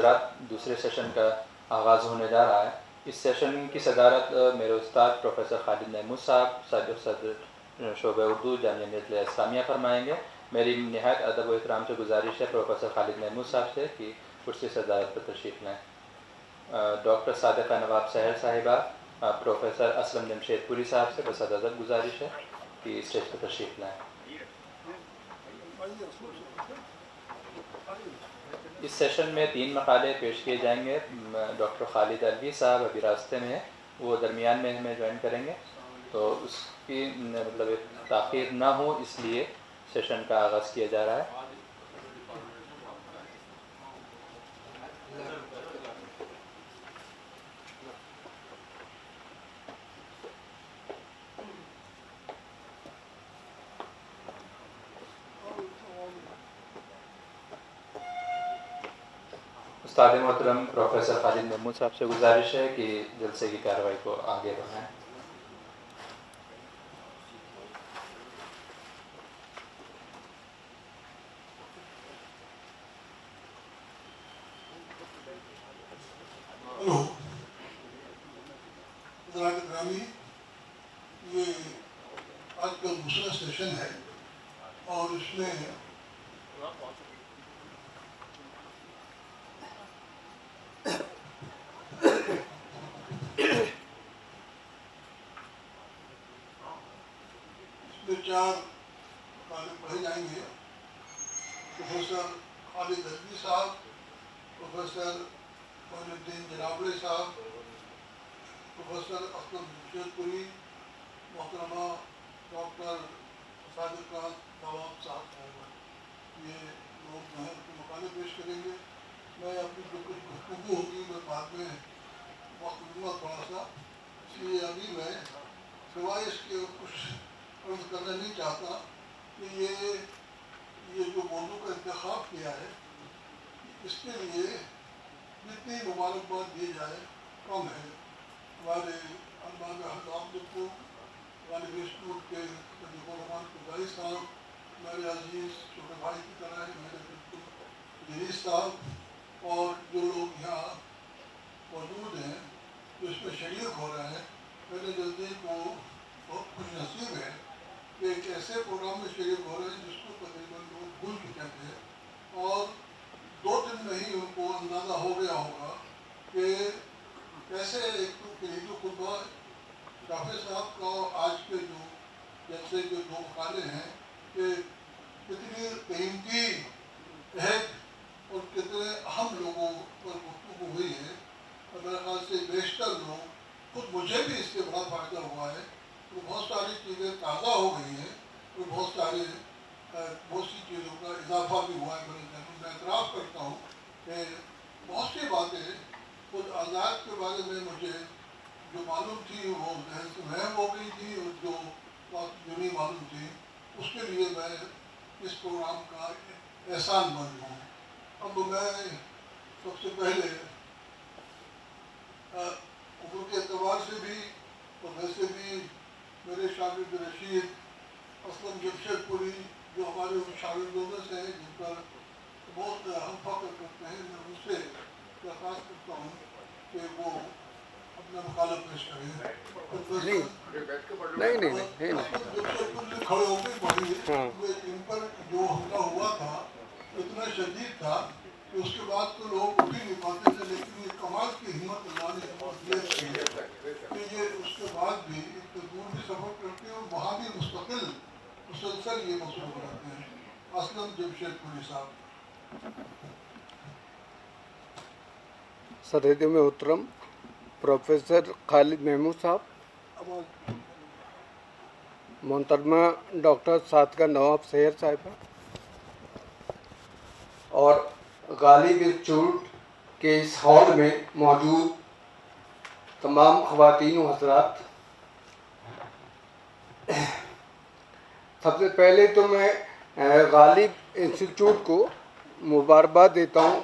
حضرات، دوسرے سیشن کا آغاز ہونے جا رہا ہے۔ اس سیشن کی صدارت میرے استاد پروفیسر خالد محمود صاحب، صدر شعبہ اردو جامعہ ملیہ اسلامیہ فرمائیں گے۔ میری نہایت ادب و احترام سے گزارش ہے پروفیسر خالد محمود صاحب سے کہ کرسی صدارت پر تشریف لائیں۔ ڈاکٹر صادقہ نواب سحر صاحبہ، پروفیسر اسلم جمشید پوری صاحب سے بس ادب گزارش ہے کہ اسٹیج پر تشریف لائیں۔ اس سیشن میں 3 مقالے پیش کیے جائیں گے۔ ڈاکٹر خالد الوی صاحب ابھی راستے میں ہیں، وہ درمیان میں ہمیں جوائن کریں گے، تو اس کی مطلب تاخیر نہ ہو اس لیے سیشن کا آغاز کیا جا رہا ہے۔ استاد محترم پروفیسر خالد محمود صاحب سے گزارش ہے کہ جلسے کی کارروائی کو آگے بڑھائیں۔ حضرات گرامی، یہ آج کا دوسرا سیشن ہے اور اس میں چار مقالے پڑھے جائیں گے۔ پروفیسر خالد الوی صاحب، پروفیسر معین الدین جنابلے صاحب، پروفیسر اسلم جمشید پوری، محترمہ ڈاکٹر صادقہ نواب صاحب، یہ لوگ جو ہیں اپنے مقالے پیش کریں گے۔ میں اپنی جو کچھ گفتگو ہوگی میں بعد میں وقت دوں گا تھوڑا سا، اس لیے ابھی میں سوائے اس کے کچھ عرض کرنا نہیں چاہتا کہ یہ جو موضوع کا انتخاب کیا ہے اس کے لیے جتنی مبارکباد دی جائے کم ہے۔ ہمارے علماء حضرات کو، غالب انسٹیٹیوٹ کے صدیق الرحمان قدائی صاحب، میرے عزیز چھوٹے بھائی کی طرح میرے بالکل جلیس صاحب، اور جو لوگ یہاں موجود ہیں جو اس میں شریک ہو رہے ہیں، میرے نزدیک وہ بہت خوش نصیب ہے کہ ایک ایسے پروگرام میں شریک ہو رہے ہیں جس کو تقریباً لوگ بھول چکے تھے، اور 2 دن میں ہی ان کو اندازہ ہو گیا ہوگا کہ کیسے ایک تو کلیدی خطبہ شافع صاحب کا اور آج کے جو جیسے جو 2 مقالے ہیں کہ کتنی قیمتی عہد اور کتنے اہم لوگوں پر گفتگو ہوئی ہے، اور میرے خیال سے بیشتر لوگ، خود مجھے بھی اس سے بڑا فائدہ ہوا ہے، تو بہت ساری چیزیں تازہ ہو گئی ہیں، اور بہت سی چیزوں کا اضافہ بھی ہوا ہے میرے ذہن میں۔ اعتراف کرتا ہوں کہ بہت سی باتیں خود آزاد کے بارے میں مجھے جو معلوم تھی وہ ذہن سے محو ہو گئی تھی، اور جو بات جو نہیں معلوم تھی اس کے لیے میں اس پروگرام کا احسان مند ہوں۔ اب میں سب سے پہلے عمر کے اعتبار سے بھی اور ویسے بھی میرے شاگرد رشید اسلم جمشید پوری جو ہمارے ان شاگردوں میں سے ہیں جن پر بہت ہم فخر کرتے ہیں، میں ان سے درخواست کرتا ہوں کہ وہ اپنا مقالہ پیش کریں۔ جمشید پوری کھڑے ہو کے پڑھی، ان پر جو حملہ ہوا تھا اتنا شدید تھا کہ اس کے بعد تو لوگ اٹھ ہی نہیں پاتے تھے، لیکن یہ کمال کی ہمت اللہ نے ہمت دی ہے کہ یہ اس کے بعد بھی ایک دور بھی سفر کرتے ہیں اور وہاں بھی مستقل مسلسل یہ مصروف رہتے ہیں۔ اسلم جمشید پوری صاحب۔ صدر محترم پروفیسر خالد محمود صاحب، محترمہ ڈاکٹر صادقہ نواب سحر صاحبہ، اور غالب انسٹیٹیوٹ کے اس ہال میں موجود تمام خواتین و حضرات، سب سے پہلے تو میں غالب انسٹیٹیوٹ کو مبارکباد دیتا ہوں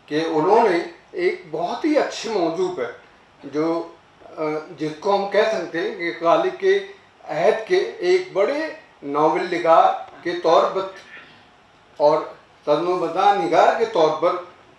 کہ انہوں نے ایک بہت ہی اچھے موضوع پر جو جس کو ہم کہہ سکتے ہیں کہ غالب کے عہد کے ایک بڑے ناول نگار کے طور پر اور ترجمہ نگار کے طور پر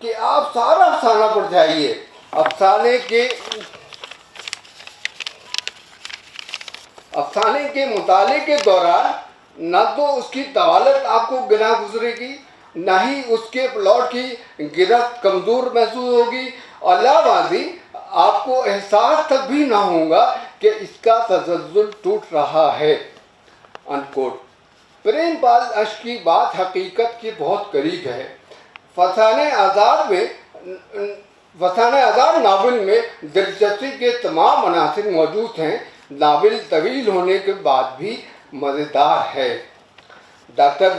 کہ آپ سارا افسانہ پڑھ جائیے. افسانے کے مطالعے کے دوران نہ تو اس کی طوالت آپ کو بنا گزرے گی، نہ ہی اس کے پلاٹ کی گرفت کمزور محسوس ہوگی، اور لاوازی آپ کو احساس تک بھی نہ ہوگا کہ اس کا تسلسل ٹوٹ رہا ہے. انکوٹ. پریم پال اشک کی بات حقیقت کے بہت قریب ہے. فسانہ آزاد ناول میں دلچسپی کے تمام عناصر موجود ہیں. ناول طویل ہونے کے بعد بھی مزیدار ہے. ڈاکٹر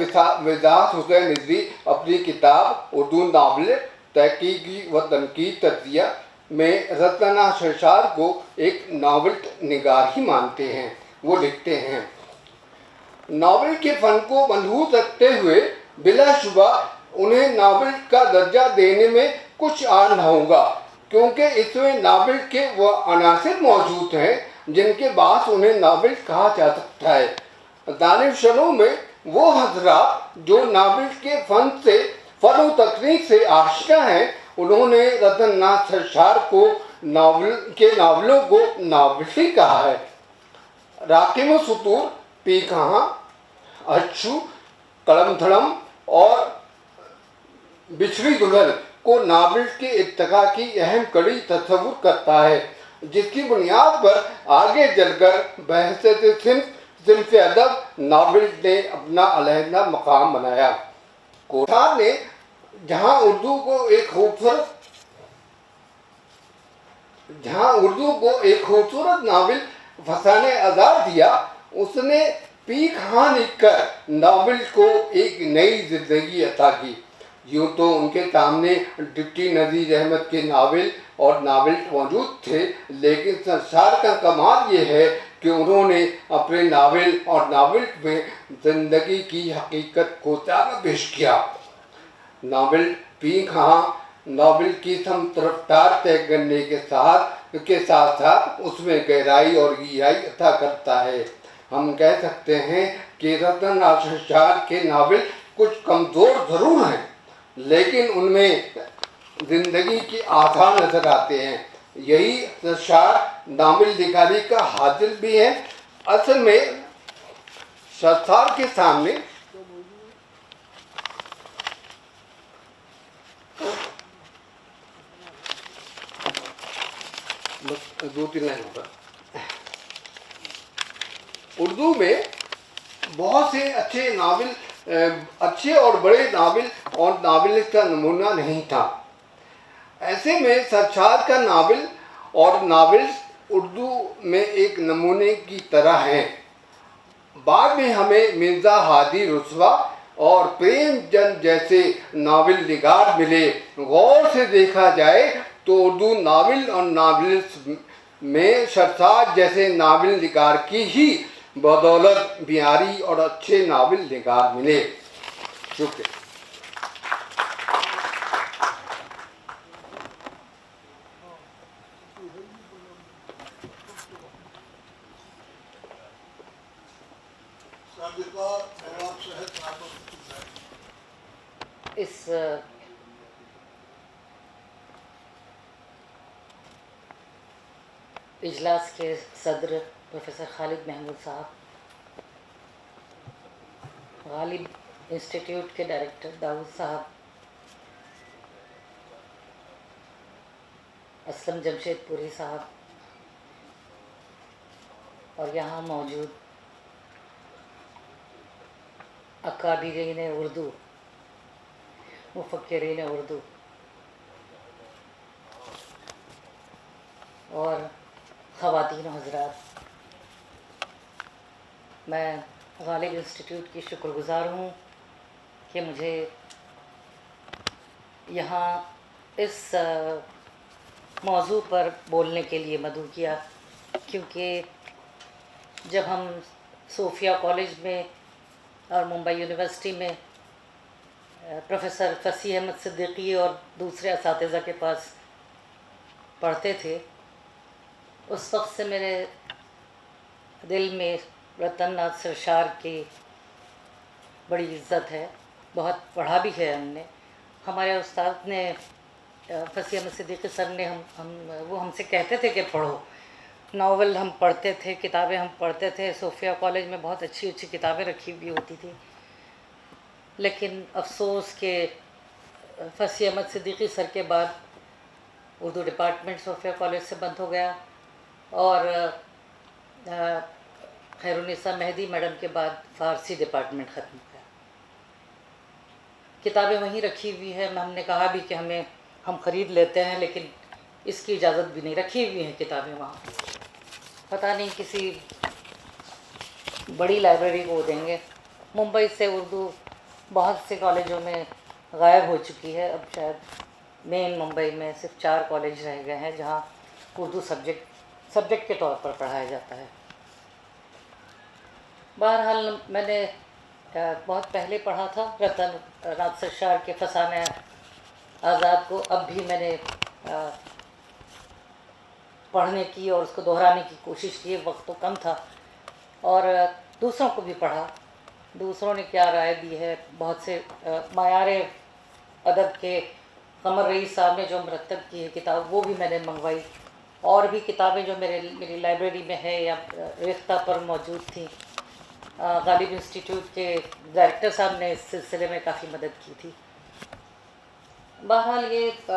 وضاحت حسین رضوی اپنی کتاب اردو ناول تحقیقی و تنقید تجزیہ میں رتن ناتھ سرشار کو ایک ناول نگار ہی مانتے ہیں. وہ لکھتے ہیں: ناول کے فن کو ملحوظ رکھتے ہوئے بلا شبہ انہیں ناول کا درجہ دینے میں کچھ عار نہ ہوگا، کیونکہ اس میں ناول کے وہ عناصر موجود ہیں جن کے باعث انہیں ناول کہا جا سکتا ہے. دانشوروں میں وہ حضرات جو ناول کے فن و تکنیک سے آشنا ہیں، انہوں نے رتن ناتھ سرشار کو ناولوں کو ناول ہی کہا ہے. راکم السطور، پی کہاں، اچھو، کڑم دھڑم اور بچھڑی دلہن کو ناول کے ارتقاء کی اہم کڑی تصور کرتا ہے، جس کی بنیاد پر آگے چل کر بحیثیت صنف ادب ناول نے اپنا علیحدہ مقام بنایا. کوٹھار نے جہاں اردو کو ایک خوبصورت ناول فسانہ آزاد دیا، اس نے پی کہاں لکھ کر ناول کو ایک نئی زندگی عطا کی. یوں تو ان کے سامنے ڈپٹی نذیر احمد کے ناول موجود تھے، لیکن سرشار کا کمال یہ ہے کہ انہوں نے اپنے ناول میں زندگی کی حقیقت کو تازہ پیش کیا. ناول پی کہاں ناول کی سمت رفتار طے کرنے کے ساتھ ساتھ اس میں گہرائی اور گہرائی عطا کرتا ہے. ہم کہہ سکتے ہیں کہ رتن ناتھ سرشار کے ناول کچھ کمزور ضرور ہیں، لیکن ان میں زندگی کے آثار نظر آتے ہیں. یہی سرشار ناول نگاری کا حاصل بھی ہے. اصل میں سرشار کے سامنے دو تین لائن ہوگا. اردو میں بہت سے اچھے اور بڑے ناول اور ناولسٹ کا نمونہ نہیں تھا. ایسے میں سرشار کا ناول اور ناولس اردو میں ایک نمونے کی طرح ہیں. بعد میں ہمیں مرزا ہادی رسوا اور پریم چند جیسے ناول نگار ملے. غور سے دیکھا جائے تو اردو ناول اور ناولس میں سرشار جیسے ناول نگار کی ہی بدولت معیاری اور اچھے ناول نگار ملے. شکریہ. اس اجلاس کے صدر پروفیسر خالد محمود صاحب، غالب انسٹیٹیوٹ کے ڈائریکٹر داؤد صاحب، اسلم جمشید پوری صاحب، اور یہاں موجود اکابرین اردو، مفکرین اردو اور خواتین و حضرات، میں غالب انسٹیٹیوٹ کی شکر گزار ہوں کہ مجھے یہاں اس موضوع پر بولنے کے لیے مدعو کیا، کیونکہ جب ہم صوفیہ کالج میں اور ممبئی یونیورسٹی میں پروفیسر فصیح احمد صدیقی اور دوسرے اساتذہ کے پاس پڑھتے تھے، اس وقت سے میرے دل میں رتن ناتھ سرشار کی بڑی عزت ہے. بہت پڑھا بھی ہے ہم نے. ہمارے استاد نے فصیح احمد صدیقی سر نے وہ ہم سے کہتے تھے کہ پڑھو. ناول ہم پڑھتے تھے, کتابیں ہم پڑھتے تھے. صوفیہ کالج میں بہت اچھی اچھی کتابیں رکھی ہوئی ہوتی تھی, لیکن افسوس کہ فصیح احمد صدیقی سر کے بعد اردو ڈپارٹمنٹ صوفیہ کالج سے بند ہو گیا, اور خیرالنساء مہدی میڈم کے بعد فارسی ڈپارٹمنٹ ختم ہو گیا. کتابیں وہیں رکھی ہوئی ہیں. ہم نے کہا بھی کہ ہم خرید لیتے ہیں, لیکن اس کی اجازت بھی نہیں. رکھی ہوئی ہیں کتابیں وہاں. پتہ نہیں کسی بڑی لائبریری کو دیں گے. ممبئی سے اردو بہت سے کالجوں میں غائب ہو چکی ہے. اب شاید مین ممبئی میں صرف 4 کالج رہ گئے ہیں جہاں اردو سبجیکٹ کے طور پر پڑھایا جاتا ہے. بہرحال میں نے بہت پہلے پڑھا تھا رتن ناتھ سرشار کے فسانہ آزاد کو. اب بھی میں نے پڑھنے کی اور اس کو دہرانے کی کوشش کی. وقت تو کم تھا, اور دوسروں کو بھی پڑھا. دوسروں نے کیا رائے دی ہے. بہت سے معیار ادب کے قمر رئیس صاحب نے جو مرتب کی ہے کتاب, وہ بھی میں نے منگوائی. اور بھی کتابیں جو میری لائبریری میں ہے یا ریختہ پر موجود تھیں. غالب انسٹیٹیوٹ کے ڈائریکٹر صاحب نے اس سلسلے میں کافی مدد کی تھی. بہرحال یہ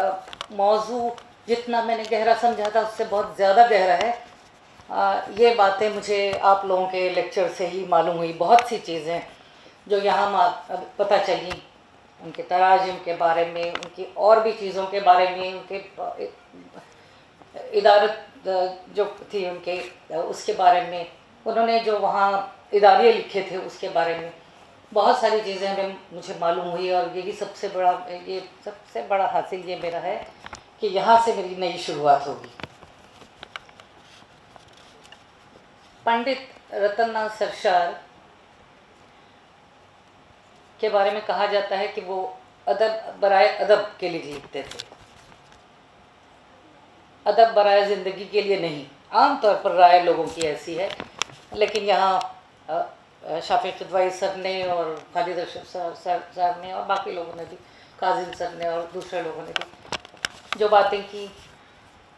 موضوع جتنا میں نے گہرا سمجھا تھا اس سے بہت زیادہ گہرا ہے. یہ باتیں مجھے آپ لوگوں کے لیکچر سے ہی معلوم ہوئی. بہت سی چیزیں جو یہاں پتہ چلیں, ان کے تراجم کے بارے میں, ان کی اور بھی چیزوں کے بارے میں, ان کے ادارت جو تھی ان کے اس کے بارے میں, انہوں نے جو وہاں اداریے لکھے تھے اس کے بارے میں بہت ساری چیزیں مجھے معلوم ہوئی. اور یہی سب سے بڑا حاصل یہ میرا ہے کہ یہاں سے میری نئی شروعات ہوگی. پنڈت رتن ناتھ سرشار کے بارے میں کہا جاتا ہے کہ وہ ادب برائے ادب کے لیے لکھتے تھے, ادب برائے زندگی کے لیے نہیں. عام طور پر رائے لوگوں کی ایسی ہے, لیکن یہاں شافی قدوائی سر نے اور خالد اشرف صاحب نے اور باقی لوگوں نے بھی, کاظم سر نے اور دوسرے لوگوں نے بھی جو باتیں کی,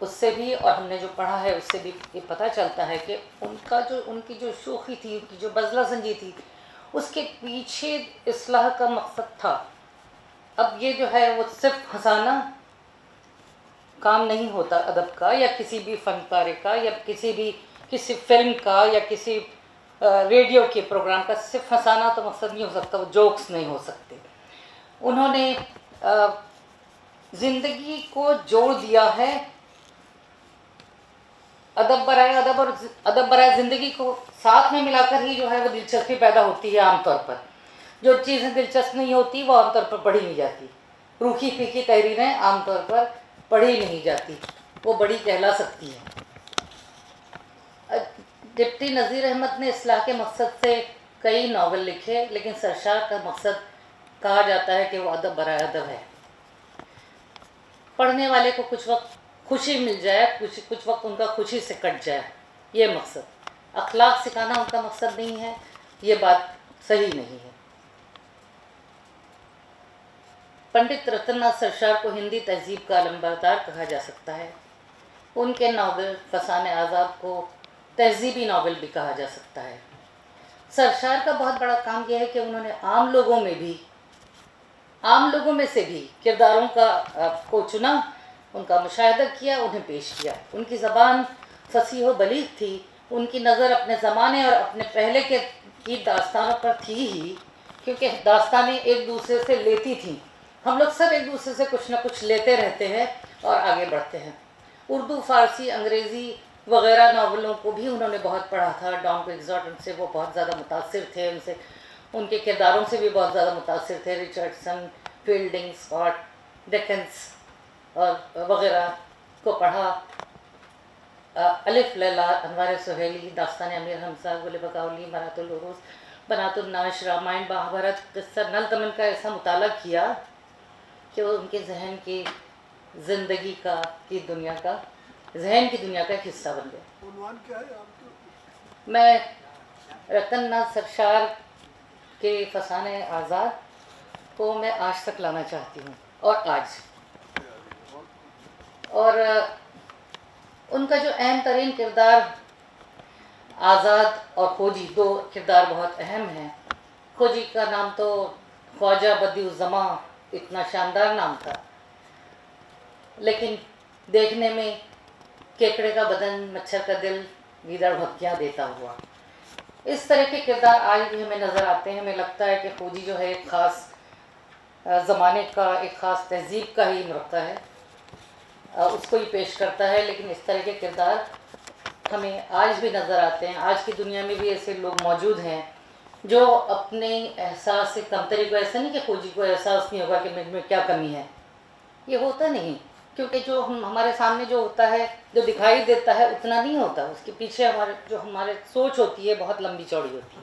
اس سے بھی اور ہم نے جو پڑھا ہے اس سے بھی یہ پتہ چلتا ہے کہ ان کی جو شوخی تھی, ان کی جو بزلہ سنجی تھی, اس کے پیچھے اصلاح کا مقصد تھا. اب یہ جو ہے وہ صرف ہنسانا کام نہیں ہوتا ادب کا, یا کسی بھی فنکار کا, یا کسی فلم کا, یا کسی ریڈیو کے پروگرام کا. صرف ہنسانا تو مقصد نہیں ہو سکتا, وہ جوکس نہیں ہو سکتے. انہوں نے زندگی کو جوڑ دیا ہے. ادب برائے ادب اور ادب برائے زندگی کو ساتھ میں ملا کر ہی جو ہے وہ دلچسپی پیدا ہوتی ہے. عام طور پر جو چیزیں دلچسپ نہیں ہوتی وہ عام طور پر پڑھی نہیں جاتی. روکھی پھیکی تحریریں عام طور پر پڑھی نہیں جاتی, وہ بڑی کہلا سکتی ہیں. ڈپٹی نذیر احمد نے اصلاح کے مقصد سے کئی ناول لکھے, لیکن سرشار کا مقصد کہا جاتا ہے کہ وہ ادب برائے ادب ہے. پڑھنے والے کو کچھ وقت خوشی مل جائے, کچھ وقت ان کا خوشی سے کٹ جائے, یہ مقصد. اخلاق سکھانا ان کا مقصد نہیں ہے, یہ بات صحیح نہیں ہے. پنڈت رتن ناتھ سرشار کو ہندی تہذیب کا علمبردار کہا جا سکتا ہے. ان کے ناول فسانہ آزاد کو تہذیبی ناول بھی کہا جا سکتا ہے. سرشار کا بہت بڑا کام یہ ہے کہ انہوں نے عام لوگوں میں سے بھی کرداروں کو چنا, ان کا مشاہدہ کیا, انہیں پیش کیا. ان کی زبان فصیح و بلیغ تھی. ان کی نظر اپنے زمانے اور اپنے پہلے کی داستانوں پر تھی ہی, کیونکہ داستانیں ایک دوسرے سے لیتی تھیں. ہم لوگ سب ایک دوسرے سے کچھ نہ کچھ لیتے رہتے ہیں اور آگے بڑھتے ہیں. اردو, فارسی, انگریزی وغیرہ ناولوں کو بھی انہوں نے بہت پڑھا تھا. ڈان کوئگزاٹ ان سے وہ بہت زیادہ متاثر تھے, ان کے کرداروں سے بھی بہت زیادہ متاثر تھے. ریچرڈسن, فیلڈنگ, اسکاٹ, ڈکنس اور وغیرہ کو پڑھا. الف لیلا, انوار سہیلی, داستان امیر حمزہ, گل بقاؤلی, مرات العروس, بنات النعش, رامائن, مہابھارت, قصہ نل دمن کا ایسا مطالعہ کیا کہ وہ ان کے ذہن کی زندگی کی دنیا کا ایک حصہ بن گیا. عنوان کیا ہے آپ کا؟ میں رتن ناتھ سرشار کے فسانہ آزاد کو میں آج تک لانا چاہتی ہوں, اور آج. اور ان کا جو اہم ترین کردار آزاد اور کھوجی، 2 کردار بہت اہم ہیں. کھوجی کا نام تو خواجہ بدیع الزماں، اتنا شاندار نام تھا، لیکن دیکھنے میں کیکڑے کا بدن، مچھر کا دل، گیدڑ بھپکیاں دیتا ہوا. اس طرح کے کردار آج بھی ہمیں نظر آتے ہیں. ہمیں لگتا ہے کہ کھوجی جو ہے ایک خاص زمانے کا، ایک خاص تہذیب کا ہی نقطہ ہے، اس کو ہی پیش کرتا ہے. لیکن اس طرح کے کردار ہمیں آج بھی نظر آتے ہیں. آج کی دنیا میں بھی ایسے لوگ موجود ہیں جو اپنے احساس سے کمتری کو، ایسا نہیں کہ کھوجی کو احساس نہیں ہوگا کہ مجھ میں کیا کمی ہے، یہ ہوتا نہیں. کیونکہ جو ہمارے سامنے جو ہوتا ہے، جو دکھائی دیتا ہے، اتنا نہیں ہوتا. اس کے پیچھے ہمارے سوچ ہوتی ہے بہت لمبی چوڑی ہوتی ہے.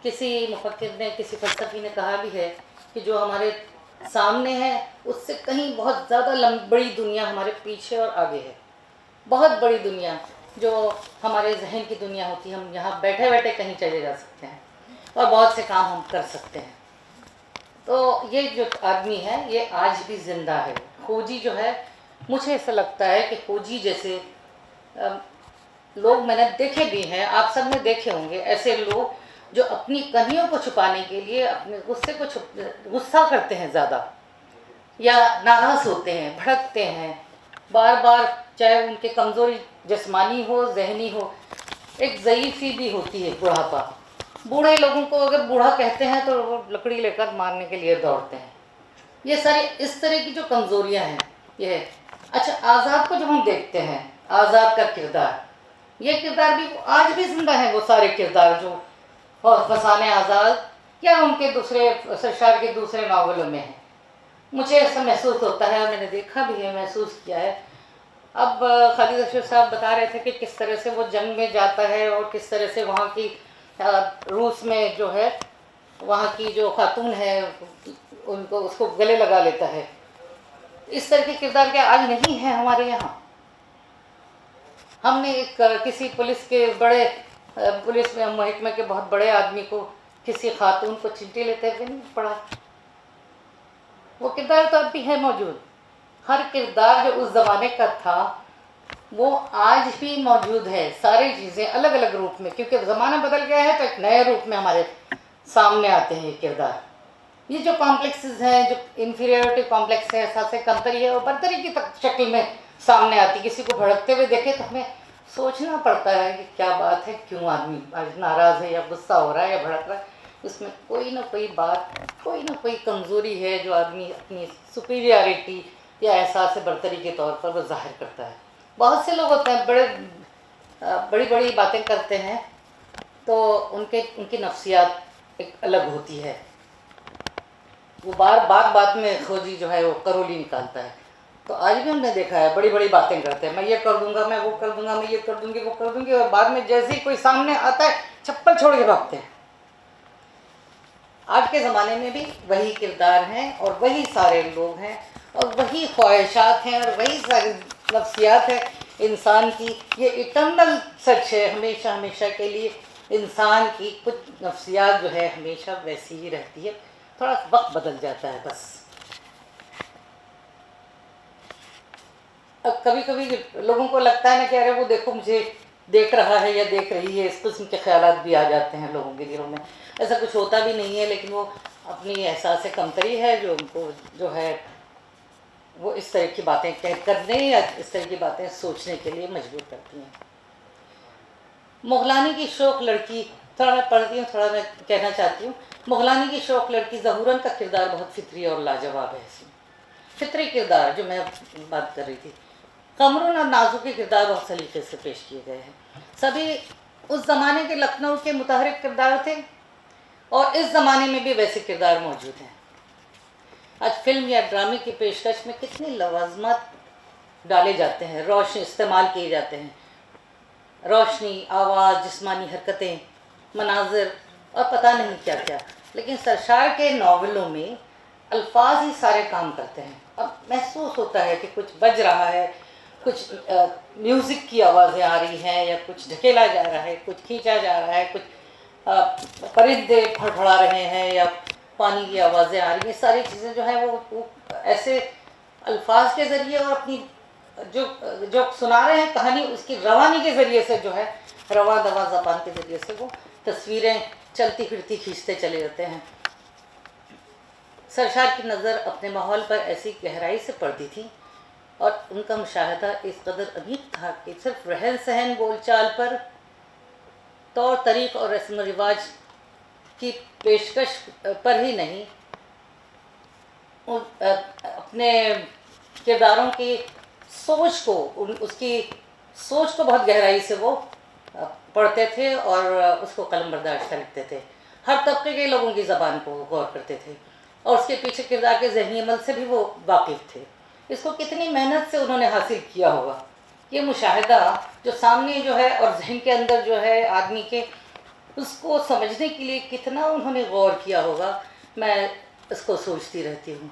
کسی مفکر نے، کسی فلسفی نے کہا بھی ہے کہ جو ہمارے سامنے ہے اس سے کہیں بہت زیادہ بڑی دنیا ہمارے پیچھے اور آگے ہے. بہت بڑی دنیا جو ہمارے ذہن کی دنیا ہوتی ہے. ہم یہاں بیٹھے بیٹھے کہیں چلے جا سکتے ہیں اور بہت سے کام ہم کر سکتے ہیں. تو یہ جو آدمی ہے یہ آج بھی زندہ ہے. کھوجی جو ہے، مجھے ایسا لگتا ہے کہ کھوجی جیسے لوگ میں نے دیکھے بھی ہیں، آپ سب نے دیکھے ہوں گے، ایسے لوگ جو اپنی کمیوں کو چھپانے کے لیے اپنے غصے کو غصہ کرتے ہیں زیادہ، یا ناراض ہوتے ہیں، بھڑکتے ہیں بار بار، چاہے ان کی کمزوری جسمانی ہو، ذہنی ہو. ایک ضعیفی بھی ہوتی ہے بڑھاپا. بوڑھے لوگوں کو اگر بوڑھا کہتے ہیں تو وہ لکڑی لے کر مارنے کے لیے دوڑتے ہیں. یہ سارے اس طرح کی جو کمزوریاں ہیں یہ ہے. اچھا، آزاد کو جب ہم دیکھتے ہیں، آزاد کا کردار، یہ کردار بھی آج بھی زندہ ہے. وہ سارے کردار جو فسانہ آزاد یا ان کے دوسرے سرشار کے دوسرے ناولوں میں ہیں. مجھے ایسا محسوس ہوتا ہے، اور میں نے دیکھا بھی ہے، محسوس کیا ہے. اب خالد اشرف صاحب بتا رہے تھے کہ کس طرح سے وہ جنگ میں جاتا ہے اور کس طرح سے وہاں کی روس میں جو ہے وہاں کی جو خاتون ہے ان کو، اس کو گلے لگا لیتا ہے. اس طرح کے کردار کیا آج نہیں ہے ہمارے یہاں؟ ہم نے ایک کسی پولیس کے بڑے، پولیس میں محکمے کے بہت بڑے آدمی کو، کسی خاتون کو چمٹی لیتے ہوئے نہیں پڑھا. وہ کردار تو اب بھی ہے موجود. ہر کردار جو اس زمانے کا تھا وہ آج بھی موجود ہے. ساری چیزیں الگ الگ روپ میں، کیونکہ زمانہ بدل گیا ہے تو ایک نئے روپ میں ہمارے سامنے آتے ہیں یہ کردار. یہ جو کمپلیکسز ہیں، جو انفیریورٹی کمپلیکس ہے، احساس کمتری ہے، وہ برتری کی شکل میں سامنے آتی. کسی کو بھڑکتے ہوئے دیکھے تو ہمیں سوچنا پڑتا ہے کہ کیا بات ہے، کیوں آدمی آج ناراض ہے یا غصہ ہو رہا ہے یا بھڑک رہا ہے. اس میں کوئی نہ کوئی بات، کوئی نہ کوئی کمزوری ہے جو آدمی اپنی سپیریارٹی یا احساس برتری کے طور پر وہ ظاہر کرتا ہے. بہت سے لوگ ہوتے ہیں بڑی بڑی باتیں کرتے ہیں تو ان کی نفسیات ایک الگ ہوتی ہے. وہ بات میں کھوجی جو ہے وہ کرولی نکالتا ہے. تو آج بھی ہم نے دیکھا ہے بڑی بڑی باتیں کرتے ہیں، میں یہ کر دوں گا، میں وہ کر دوں گا، میں یہ کر دوں گی، وہ کر دوں گی، اور بعد میں جیسے ہی کوئی سامنے آتا ہے چپل چھوڑ کے بھاگتے ہیں. آج کے زمانے میں بھی وہی کردار ہیں اور وہی سارے لوگ ہیں اور وہی خواہشات ہیں اور وہی ساری نفسیات ہے انسان کی. یہ اٹرنل سچ ہے، ہمیشہ ہمیشہ کے لیے انسان کی کچھ نفسیات جو ہے ہمیشہ ویسی ہی رہتی ہے. تھوڑا وقت بدل جاتا ہے بس. اب کبھی کبھی لوگوں کو لگتا ہے نا کہ ارے وہ دیکھو مجھے دیکھ رہا ہے یا دیکھ رہی ہے، اس قسم کے خیالات بھی آ جاتے ہیں لوگوں کے دلوں میں. ایسا کچھ ہوتا بھی نہیں ہے، لیکن وہ اپنی احساس کمتری ہے جو ان کو جو ہے وہ اس طرح کی باتیں کرنے یا اس طرح کی باتیں سوچنے کے لیے مجبور کرتی ہیں. مغلانی کی شوخ لڑکی، تھوڑا میں پڑھتی ہوں، تھوڑا میں کہنا چاہتی ہوں. مغلانی کی شوخ لڑکی ظہوراً کا کردار بہت فطری اور لاجواب ہے. اس میں فطری کردار جو میں بات کر رہی تھی، قمرون اور نازو کے کردار بہت سلیقے سے پیش کیے گئے ہیں. سبھی اس زمانے کے لکھنؤ کے متحرک کردار تھے اور اس زمانے میں بھی ویسے کردار موجود ہیں. آج فلم یا ڈرامے کی پیشکش میں کتنے لوازمات ڈالے جاتے ہیں، روشنی استعمال کیے جاتے ہیں، روشنی، آواز، جسمانی حرکتیں، مناظر اور پتہ نہیں کیا کیا. لیکن سرشار کے ناولوں میں الفاظ ہی سارے کام کرتے ہیں. اب محسوس ہوتا ہے کہ کچھ بج رہا ہے، کچھ میوزک کی آوازیں آ رہی ہیں، یا کچھ ڈھکیلا جا رہا ہے، کچھ کھینچا جا رہا ہے، کچھ پرندے پھڑپھڑا رہے ہیں، یا پانی کی آوازیں آ رہی ہیں، ساری چیزیں جو ہیں وہ ایسے الفاظ کے ذریعے اور اپنی جو سنا رہے ہیں کہانی اس کی روانی کے ذریعے سے جو ہے رواں دواں زبان کے ذریعے سے وہ تصویریں چلتی پھرتی کھینچتے چلے جاتے ہیں۔ سرشار کی نظر اپنے ماحول پر ایسی گہرائی سے پڑتی تھی اور ان کا مشاہدہ اس قدر عمیق تھا کہ صرف رہن سہن بول چال پر، طور طریق اور رسم و رواج کی پیشکش پر ہی نہیں، اپنے کرداروں کی سوچ کو، اس کی سوچ کو بہت گہرائی سے وہ پڑھتے تھے اور اس کو قلم برداشتہ لکھتے تھے، ہر طبقے کے لوگوں کی زبان کو غور کرتے تھے اور اس کے پیچھے کردار کے ذہنی عمل سے بھی وہ واقف تھے۔ اس کو کتنی محنت سے انہوں نے حاصل کیا ہوگا، یہ مشاہدہ جو سامنے جو ہے اور ذہن کے اندر جو ہے آدمی کے، اس کو سمجھنے کے لیے کتنا انہوں نے غور کیا ہوگا، میں اس کو سوچتی رہتی ہوں۔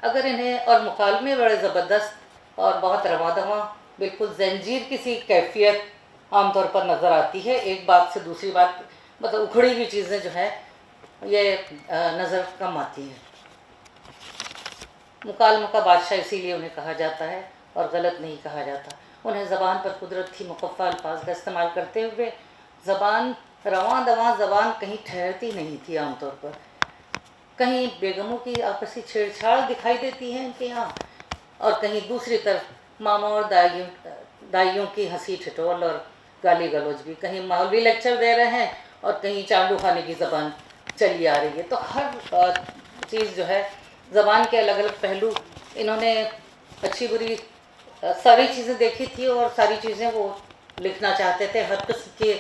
اگر انہیں اور مکالمے بڑے زبردست اور بہت رواں دواں، بالکل زنجیر کی سی کیفیت عام طور پر نظر آتی ہے، ایک بات سے دوسری بات مطلب اکھڑی ہوئی چیزیں جو ہے یہ نظر کم آتی ہیں۔ مکالموں کا بادشاہ اسی لیے انہیں کہا جاتا ہے اور غلط نہیں کہا جاتا۔ انہیں زبان پر قدرت تھی مخفف الفاظ کا استعمال کرتے ہوئے، زبان رواں دواں زبان کہیں ٹھہرتی نہیں تھی عام طور پر، کہیں بیگموں کی آپسی چھیڑ چھاڑ دکھائی دیتی ہے ان کے یہاں، اور کہیں دوسری طرف ماموں اور دائیوں کی ہنسی ٹھٹول اور گالی گلوچ بھی، کہیں مولوی لیکچر دے رہے ہیں اور کہیں چاندو خانے کی زبان چلی آ رہی ہے۔ تو ہر چیز جو ہے زبان کے الگ الگ پہلو انہوں نے اچھی بری ساری چیزیں دیکھی تھی اور ساری چیزیں وہ لکھنا چاہتے تھے، ہر قسم کے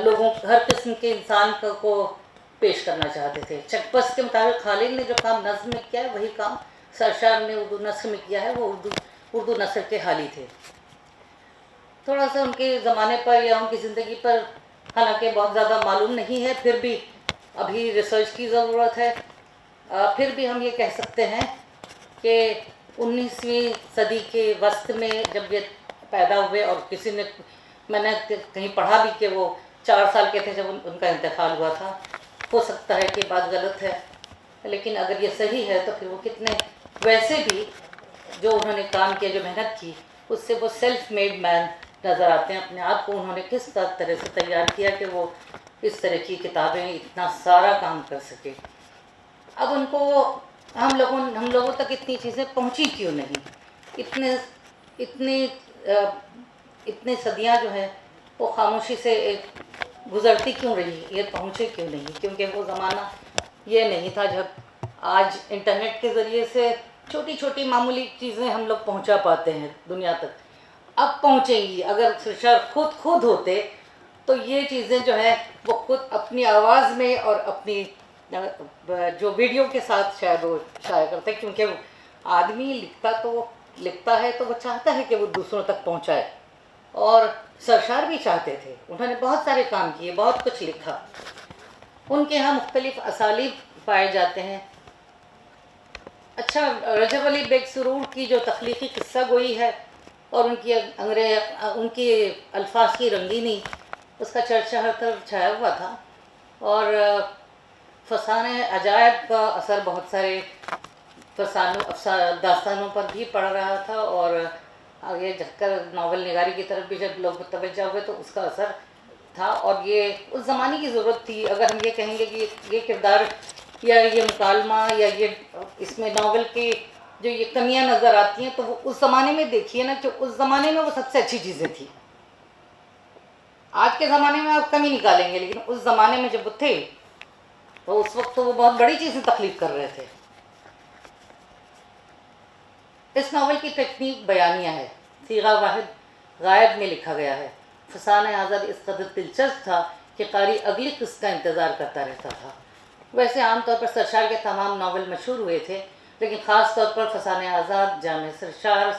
لوگوں، ہر قسم کے انسان کو پیش کرنا چاہتے تھے۔ چک بست کے مطابق خالد نے جو کام نظم میں کیا ہے وہی کام سرشار نے اردو نثر میں کیا ہے، وہ اردو نثر کے حالی تھے۔ تھوڑا سا ان کے زمانے پر یا ان کی زندگی پر حالانکہ بہت زیادہ معلوم نہیں ہے، پھر بھی ابھی ریسرچ کی ضرورت ہے۔ پھر بھی ہم یہ کہہ سکتے ہیں کہ 19ویں صدی کے وسط میں جب یہ پیدا ہوئے، اور کسی نے، میں نے کہیں پڑھا بھی کہ وہ 4 سال کے تھے جب ان کا انتقال ہوا تھا۔ ہو سکتا ہے کہ بات غلط ہے، لیکن اگر یہ صحیح ہے تو پھر وہ کتنے، ویسے بھی جو انہوں نے کام کیا، جو محنت کی، اس سے وہ سیلف میڈ مین نظر آتے ہیں۔ اپنے آپ کو انہوں نے کس طرح سے تیار کیا کہ وہ اس طرح کی کتابیں، اتنا سارا کام کر سکے۔ اب ان کو ہم لوگوں تک اتنی چیزیں پہنچی کیوں نہیں؟ اتنی صدیاں جو ہیں وہ خاموشی سے گزرتی کیوں رہی، یہ پہنچے کیوں نہیں؟ کیونکہ وہ زمانہ یہ نہیں تھا جب آج انٹرنیٹ کے ذریعے سے چھوٹی چھوٹی معمولی چیزیں ہم لوگ پہنچا پاتے ہیں دنیا تک۔ اب پہنچیں گی، اگر سرشار خود ہوتے تو یہ چیزیں جو ہے وہ خود اپنی آواز میں اور اپنی جو ویڈیو کے ساتھ شاید وہ شائع کرتے، کیونکہ آدمی لکھتا ہے تو وہ چاہتا ہے کہ وہ دوسروں تک پہنچائے، اور سرشار بھی چاہتے تھے۔ انہوں نے بہت سارے کام کیے، بہت کچھ لکھا۔ ان کے ہاں مختلف اسالیب پائے جاتے ہیں۔ اچھا، رجب علی بیگ سرور کی جو تخلیقی قصہ گوئی ہے اور ان کی الفاظ کی رنگینی، اس کا چرچہ ہر طرف چھایا ہوا تھا، اور فسانہ عجائب کا اثر بہت سارے داستانوں پر بھی پڑ رہا تھا، اور آگے جا کر ناول نگاری کی طرف بھی جب لوگ متوجہ ہوئے تو اس کا اثر تھا، اور یہ اس زمانے کی ضرورت تھی۔ اگر ہم یہ کہیں گے کہ یہ کردار یا یہ مکالمہ یا یہ اس میں ناول کی جو یہ کمیاں نظر آتی ہیں، تو وہ اس زمانے میں دیکھیے نا کہ اس زمانے میں وہ سب سے اچھی چیزیں تھیں۔ آج کے زمانے میں آپ کمی نکالیں گے، لیکن اس زمانے میں جب وہ تھے تو اس وقت تو وہ بہت بڑی چیزیں تخلیق کر رہے تھے۔ اس ناول کی تکنیک بیانیہ ہے، صیغہ واحد غائب میں لکھا گیا ہے۔ فسانہ آزاد اس قدر دلچسپ تھا کہ قاری اگلی قسط کا انتظار کرتا رہتا تھا۔ ویسے عام طور پر سرشار کے تمام ناول مشہور ہوئے تھے، لیکن خاص طور پر فسانہ آزاد، جامع سرشار،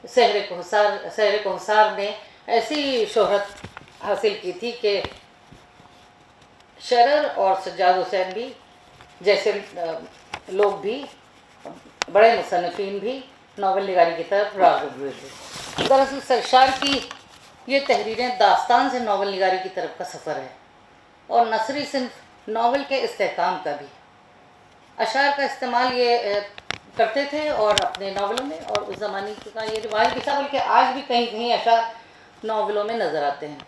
سحر کوثر نے ایسی شہرت حاصل کی تھی کہ شرر اور سجاد حسین بھی جیسے لوگ بھی، بڑے مصنفین بھی ناول نگاری کی طرف راغب ہوئے تھے۔ دراصل سرشار کی یہ تحریریں داستان سے ناول نگاری کی طرف کا سفر ہے، اور نثری صنف ناول کے استحکام کا بھی. اشعار کا استعمال یہ کرتے تھے اور اپنے ناولوں میں, اور اس زمانے کا یہ رواج بھی تھا, بلکہ آج بھی کہیں کہیں اشعار ناولوں میں نظر آتے ہیں.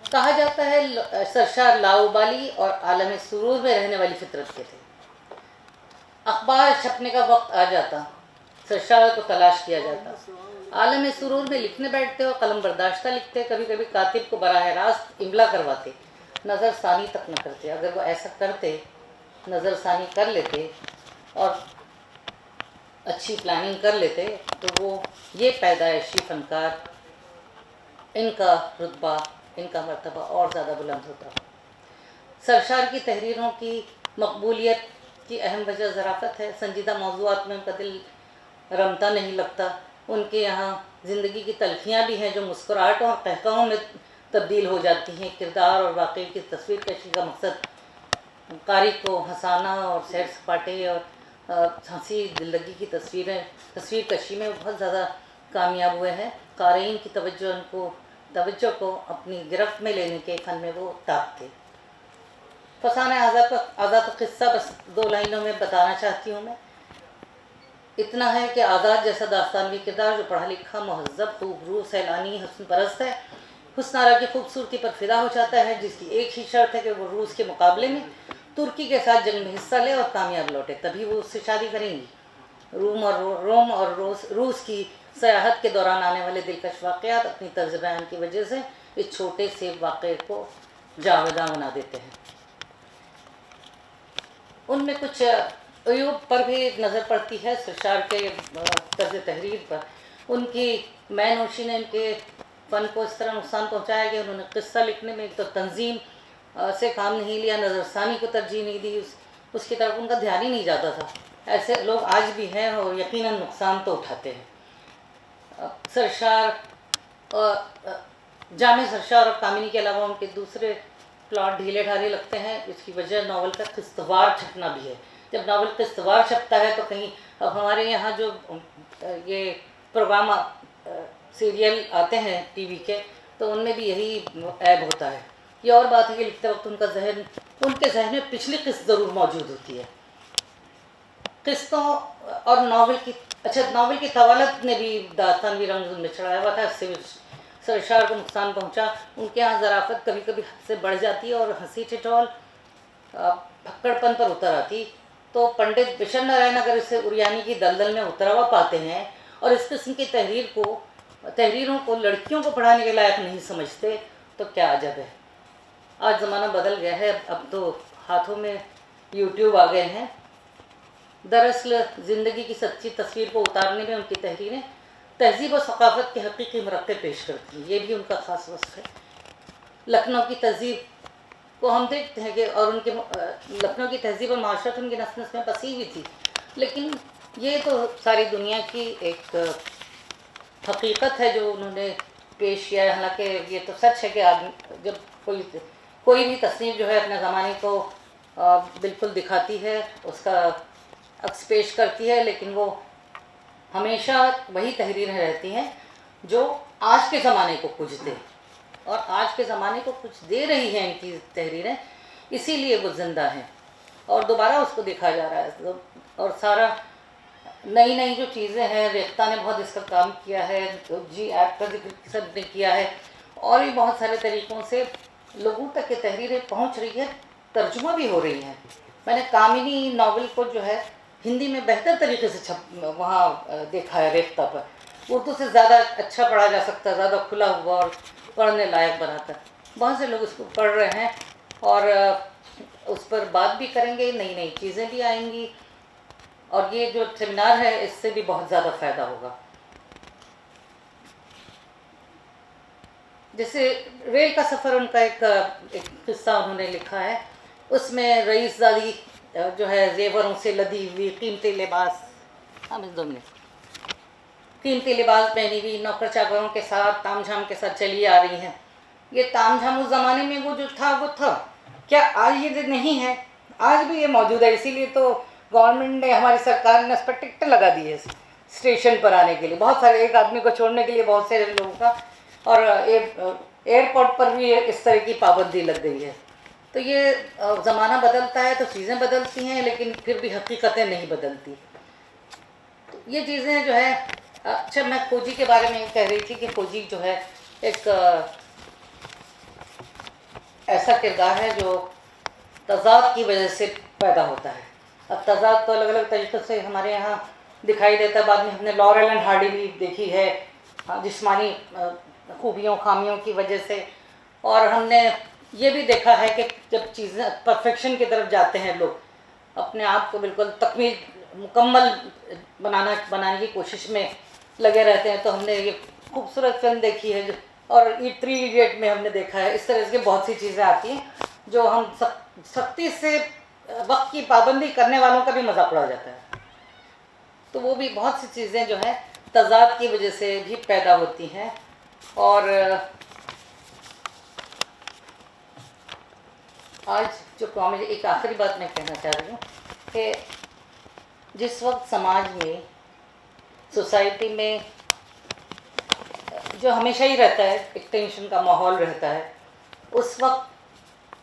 کہا جاتا ہے سرشار لاؤبالی اور عالم سرور میں رہنے والی فطرت کے تھے. اخبار چھپنے کا وقت آ جاتا, سرشار کو تلاش کیا جاتا, عالم سرور میں لکھنے بیٹھتے اور قلم برداشتہ لکھتے, کبھی کبھی کاتب کو براہ راست املا کرواتے, نظر ثانی تک نہ کرتے. اگر وہ ایسا کرتے, نظر ثانی کر لیتے اور اچھی پلاننگ کر لیتے, تو وہ یہ پیدائشی فنکار, ان کا رتبہ, ان کا مرتبہ اور زیادہ بلند ہوتا. سرشار کی تحریروں کی مقبولیت کی اہم وجہ ظرافت ہے. سنجیدہ موضوعات میں ان کا دل رمتا نہیں لگتا. ان کے یہاں زندگی کی تلخیاں بھی ہیں جو مسکراہٹوں اور قہقہوں میں تبدیل ہو جاتی ہیں. کردار اور واقعی کی تصویر کشی کا مقصد قاری کو ہنسانا اور سیر سپاٹے اور ہنسی زندگی کی تصویر کشی میں بہت زیادہ کامیاب ہوئے ہیں. قارئین کی توجہ کو اپنی گرفت میں لینے کے فن میں وہ طاقت تھے. فسانہ آزاد قصہ بس 2 لائنوں میں بتانا چاہتی ہوں میں. اتنا ہے کہ آزاد جیسا داستانوی کردار جو پڑھا لکھا, مہذب, خوبرو, سیلانی, حسن پرست ہے, حسن آرا کی خوبصورتی پر فدا ہو جاتا ہے, جس کی ایک ہی شرط ہے کہ وہ روس کے مقابلے میں ترکی کے ساتھ جنگ میں حصہ لے اور کامیاب لوٹے, تبھی وہ اس سے شادی کریں گی. روم اور روس کی سیاحت کے دوران آنے والے دلکش واقعات اپنی طرز بیان کی وجہ سے اس چھوٹے سے واقعے کو جاوداں بنا دیتے ہیں. ان میں کچھ عیوب پر بھی نظر پڑتی ہے سرشار کے طرز تحریر پر. ان کی میں نوشی نے ان کے فن کو اس طرح نقصان پہنچایا کہ انہوں نے قصہ لکھنے میں ایک تو تنظیم سے کام نہیں لیا, نظر ثانی کو ترجیح نہیں دی, اس کی طرف ان کا دھیان ہی نہیں جاتا تھا. ایسے لوگ آج بھی ہیں اور یقیناً نقصان تو اٹھاتے ہیں. سرشار جامع سرشار اور کامنی کے علاوہ ان کے دوسرے پلاٹ ڈھیلے ڈھالے لگتے ہیں. اس کی وجہ ناول کا قسطوار چھپنا بھی ہے. جب ناول قسطوار چھپتا ہے تو کہیں اب ہمارے یہاں جو یہ پروگرام سیریل آتے ہیں ٹی وی کے, تو ان میں بھی یہی عیب ہوتا ہے. یہ اور بات ہے کہ لکھتے وقت ان کے ذہن میں پچھلی قسط ضرور موجود ہوتی ہے. قسطوں اور ناول کی طوالت نے بھی داستانوی رنگ ان میں چڑھایا ہوا تھا, اس سے سرشار کو نقصان پہنچا. ان کے یہاں ظرافت کبھی کبھی حد سے بڑھ جاتی اور ہنسی ٹھٹول پھکڑ پن پر اتر آتی. تو پنڈت بشن نارائن اگر اسے اریانی کی دلدل میں اترا ہوا پاتے ہیں اور اس قسم کی تحریروں کو لڑکیوں کو پڑھانے کے لائق نہیں سمجھتے, تو کیا عجب ہے. آج زمانہ بدل گیا ہے, اب تو ہاتھوں میں یوٹیوب آ گئے ہیں. دراصل زندگی کی سچی تصویر کو اتارنے میں ان کی تحریریں تہذیب و ثقافت کے حقیقی مرقع پیش کرتی ہیں. یہ بھی ان کا خاص وصف ہے. لکھنؤ کی تہذیب کو ہم دیکھتے ہیں کہ اور ان کے لکھنؤ کی تہذیب اور معاشرت ان کی نس نس میں بسی ہوئی تھی, لیکن یہ تو ساری دنیا کی ایک حقیقت ہے جو انہوں نے پیش کیا ہے. حالانکہ یہ تو سچ ہے کہ جب کوئی بھی تصنیف جو ہے اپنے زمانے کو بالکل دکھاتی ہے, اس کا عکس پیش کرتی ہے, لیکن وہ ہمیشہ وہی تحریریں رہتی ہیں جو آج کے زمانے کو کچھ دے, اور آج کے زمانے کو کچھ دے رہی ہیں ان کی تحریریں, اسی لیے وہ زندہ ہیں اور دوبارہ اس کو دیکھا جا رہا ہے. اور سارا نئی جو چیزیں ہیں, ریختہ نے بہت اس کا کام کیا ہے, جی ایپ کا ذکر سب نے کیا ہے, اور بھی بہت سارے طریقوں سے لوگوں تک یہ تحریریں پہنچ رہی ہے, ترجمہ بھی ہو رہی ہیں. میں نے کامنی ناول کو جو ہے ہندی میں بہتر طریقے سے وہاں دیکھا ہے ریختہ پر. اردو سے زیادہ اچھا پڑھا جا سکتا ہے, زیادہ کھلا ہوا اور پڑھنے لائق بناتا ہے. بہت سے لوگ اس کو پڑھ رہے ہیں اور اس پر بات بھی کریں گے, نئی چیزیں بھی آئیں گی, اور یہ جو سیمینار ہے اس سے بھی بہت زیادہ فائدہ ہوگا. جیسے ریل کا سفر, ان کا ایک قصہ انہوں نے لکھا ہے. اس میں رئیس زادی جو ہے زیوروں سے لدی ہوئی قیمتی لباس پہنی ہوئی نوکر چاکروں کے ساتھ تام جھام کے ساتھ چلی آ رہی ہیں. یہ تام جھام اس زمانے میں وہ جو تھا وہ تھا, کیا آج یہ نہیں ہے؟ آج بھی یہ موجود ہے. اسی لیے تو گورنمنٹ نے, ہماری سرکار نے اس پر ٹکٹ لگا دی ہے اسٹیشن پر آنے کے لیے, بہت سارے, ایک آدمی کو چھوڑنے کے لیے بہت سارے لوگوں کا, اور ایئرپورٹ پر بھی اس طرح کی پابندی لگ گئی ہے. تو یہ زمانہ بدلتا ہے تو چیزیں بدلتی ہیں، لیکن پھر بھی حقیقتیں نہیں بدلتی. تو یہ چیزیں جو ہے، اچھا میں فوجی کے بارے میں یہ کہہ رہی تھی کہ فوجی جو ہے ایک ایسا کردار ہے جو تضاد کی وجہ سے پیدا ہوتا ہے. اب تضاد تو الگ الگ طریقے سے ہمارے یہاں دکھائی دیتا ہے. بعد میں ہم نے لارل اینڈ ہارڈی بھی دیکھی ہے جسمانی خوبیوں خامیوں کی وجہ سے، اور ہم نے یہ بھی دیکھا ہے کہ جب چیزیں پرفیکشن کی طرف جاتے ہیں، لوگ اپنے آپ کو بالکل تکمیل مکمل بنانے کی کوشش میں لگے رہتے ہیں. تو ہم نے یہ خوبصورت فلم دیکھی ہے اور 3 ایڈیٹ میں ہم نے دیکھا ہے. اس طرح کی بہت سی چیزیں آتی ہیں جو ہم سختی سے وقت کی پابندی کرنے والوں کا بھی مذاق اڑا جاتا ہے. تو وہ بھی بہت سی چیزیں جو ہیں تضاد کی وجہ سے بھی پیدا ہوتی ہیں. اور آج جو کامیڈی، ایک آخری بات میں کہنا چاہ رہی ہوں کہ جس وقت سماج میں، سوسائٹی میں جو ہمیشہ ہی رہتا ہے، ایک ٹینشن کا ماحول رہتا ہے، اس وقت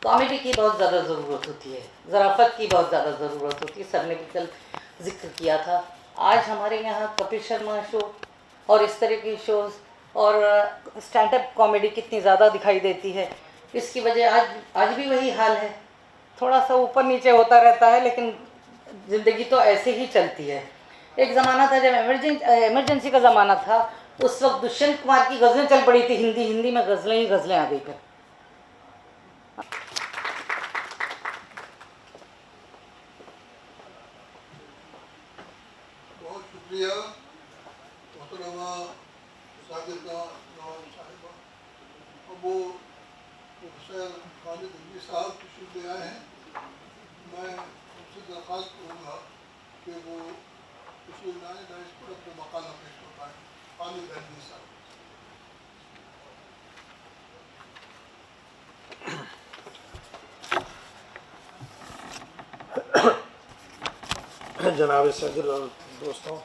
کامیڈی کی بہت زیادہ ضرورت ہوتی ہے، ظرافت کی بہت زیادہ ضرورت ہوتی ہے. سر نے بھی کل ذکر کیا تھا. آج ہمارے یہاں کپل شرما شو اور اس طرح کی شوز اور اسٹینڈ اپ کامیڈی کتنی زیادہ دکھائی دیتی ہے. اس کی وجہ آج بھی وہی حال ہے، تھوڑا سا اوپر نیچے ہوتا رہتا ہے، لیکن زندگی تو ایسے ہی چلتی ہے. ایک زمانہ تھا جب ایمرجنسی کا زمانہ تھا، اس وقت دشینت کمار کی غزلیں چل پڑی تھی، ہندی میں غزلیں ہی غزلیں آ گئی. پھر بہت شکریہ محترمہ صادقہ نواب صاحبہ. اب وہ پروفیسر خالد علی صاحب تشریف لے آئے ہیں. میں ان سے درخواست کروں گا کہ وہ تشریف لائیں یا اس پر اپنا مقالہ پیش کروائیں. خالد علی صاحب. جناب صدر اور دوستوں،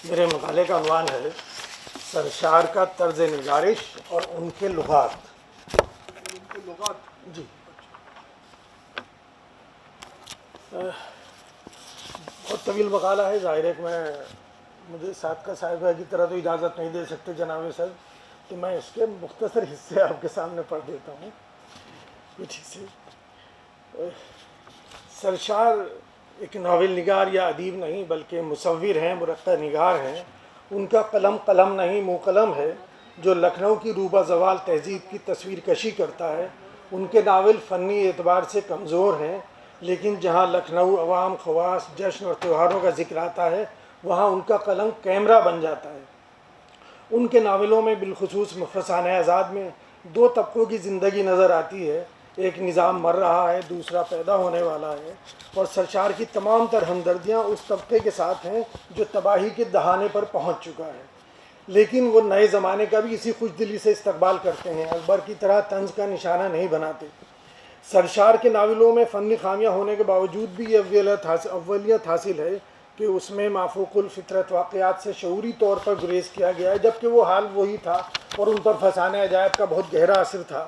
میرے مقالے کا عنوان ہے سرشار کا طرز نگارش اور ان کے لغات. جی، بہت طویل مقالہ ہے. ظاہر ہے کہ مجھے صادقہ صاحبہ کی طرح تو اجازت نہیں دے سکتے جناب صاحب، تو میں اس کے مختصر حصے آپ کے سامنے پڑھ دیتا ہوں کچھ حصے. سرشار ایک ناول نگار یا ادیب نہیں بلکہ مصور ہیں، مرقع نگار ہیں. ان کا قلم نہیں منہ قلم ہے جو لکھنؤ کی روبہ زوال تہذیب کی تصویر کشی کرتا ہے. ان کے ناول فنی اعتبار سے کمزور ہیں، لیکن جہاں لکھنؤ عوام، خواص، جشن اور تہواروں کا ذکر آتا ہے وہاں ان کا قلم کیمرہ بن جاتا ہے. ان کے ناولوں میں بالخصوص فسانہ آزاد میں 2 طبقوں کی زندگی نظر آتی ہے. ایک نظام مر رہا ہے، دوسرا پیدا ہونے والا ہے، اور سرشار کی تمام تر ہمدردیاں اس طبقے کے ساتھ ہیں جو تباہی کے دہانے پر پہنچ چکا ہے. لیکن وہ نئے زمانے کا بھی اسی خوش دلی سے استقبال کرتے ہیں، اکبر کی طرح طنز کا نشانہ نہیں بناتے. سرشار کے ناولوں میں فنی خامیاں ہونے کے باوجود بھی یہ اولیت حاصل ہے کہ اس میں مافوق الفطرت واقعات سے شعوری طور پر گریز کیا گیا ہے، جبکہ وہ حال وہی تھا اور ان پر فسانہ عجائب کا بہت گہرا اثر تھا.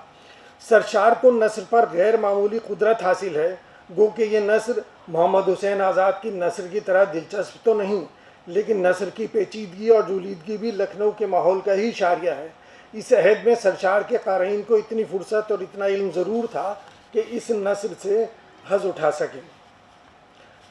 سرشار کو نثر پر غیر معمولی قدرت حاصل ہے، گو کہ یہ نثر محمد حسین آزاد کی نثر کی طرح دلچسپ تو نہیں، لیکن نثر کی پیچیدگی اور جولیدگی بھی لکھنؤ کے ماحول کا ہی اشاریہ ہے. اس عہد میں سرشار کے قارئین کو اتنی فرصت اور اتنا علم ضرور تھا کہ اس نثر سے حظ اٹھا سکیں.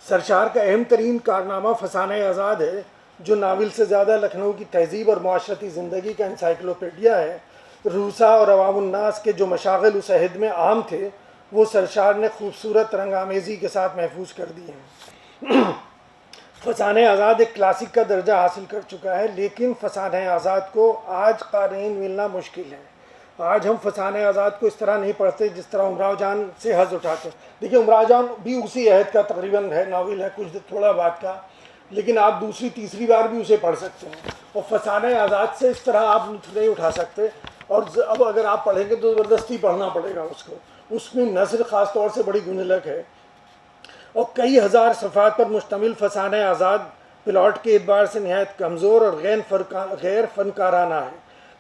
سرشار کا اہم ترین کارنامہ فسانہ آزاد ہے، جو ناول سے زیادہ لکھنؤ کی تہذیب اور معاشرتی زندگی کا انسائکلوپیڈیا ہے. روسا اور عوام الناس کے جو مشاغل اس عہد میں عام تھے وہ سرشار نے خوبصورت رنگ آمیزی کے ساتھ محفوظ کر دی ہیں. فسانہ آزاد ایک کلاسک کا درجہ حاصل کر چکا ہے، لیکن فسانہ آزاد کو آج قارئین ملنا مشکل ہے. آج ہم فسانہ آزاد کو اس طرح نہیں پڑھتے جس طرح امراؤ جان سے حظ اٹھاتے. دیکھیں امراؤ جان بھی اسی عہد کا تقریباً ہے، ناول ہے کچھ تھوڑا بعد کا، لیکن آپ دوسری تیسری بار بھی اسے پڑھ سکتے ہیں. اور فسانہ آزاد سے اس طرح آپ لطف نہیں اٹھا سکتے، اور اب اگر آپ پڑھیں گے تو زبردستی پڑھنا پڑے گا اس کو. اس میں نثر خاص طور سے بڑی گنجلک ہے، اور کئی ہزار صفحات پر مشتمل فسانہ آزاد پلاٹ کے اعتبار سے نہایت کمزور اور غیر فنکارانہ ہے.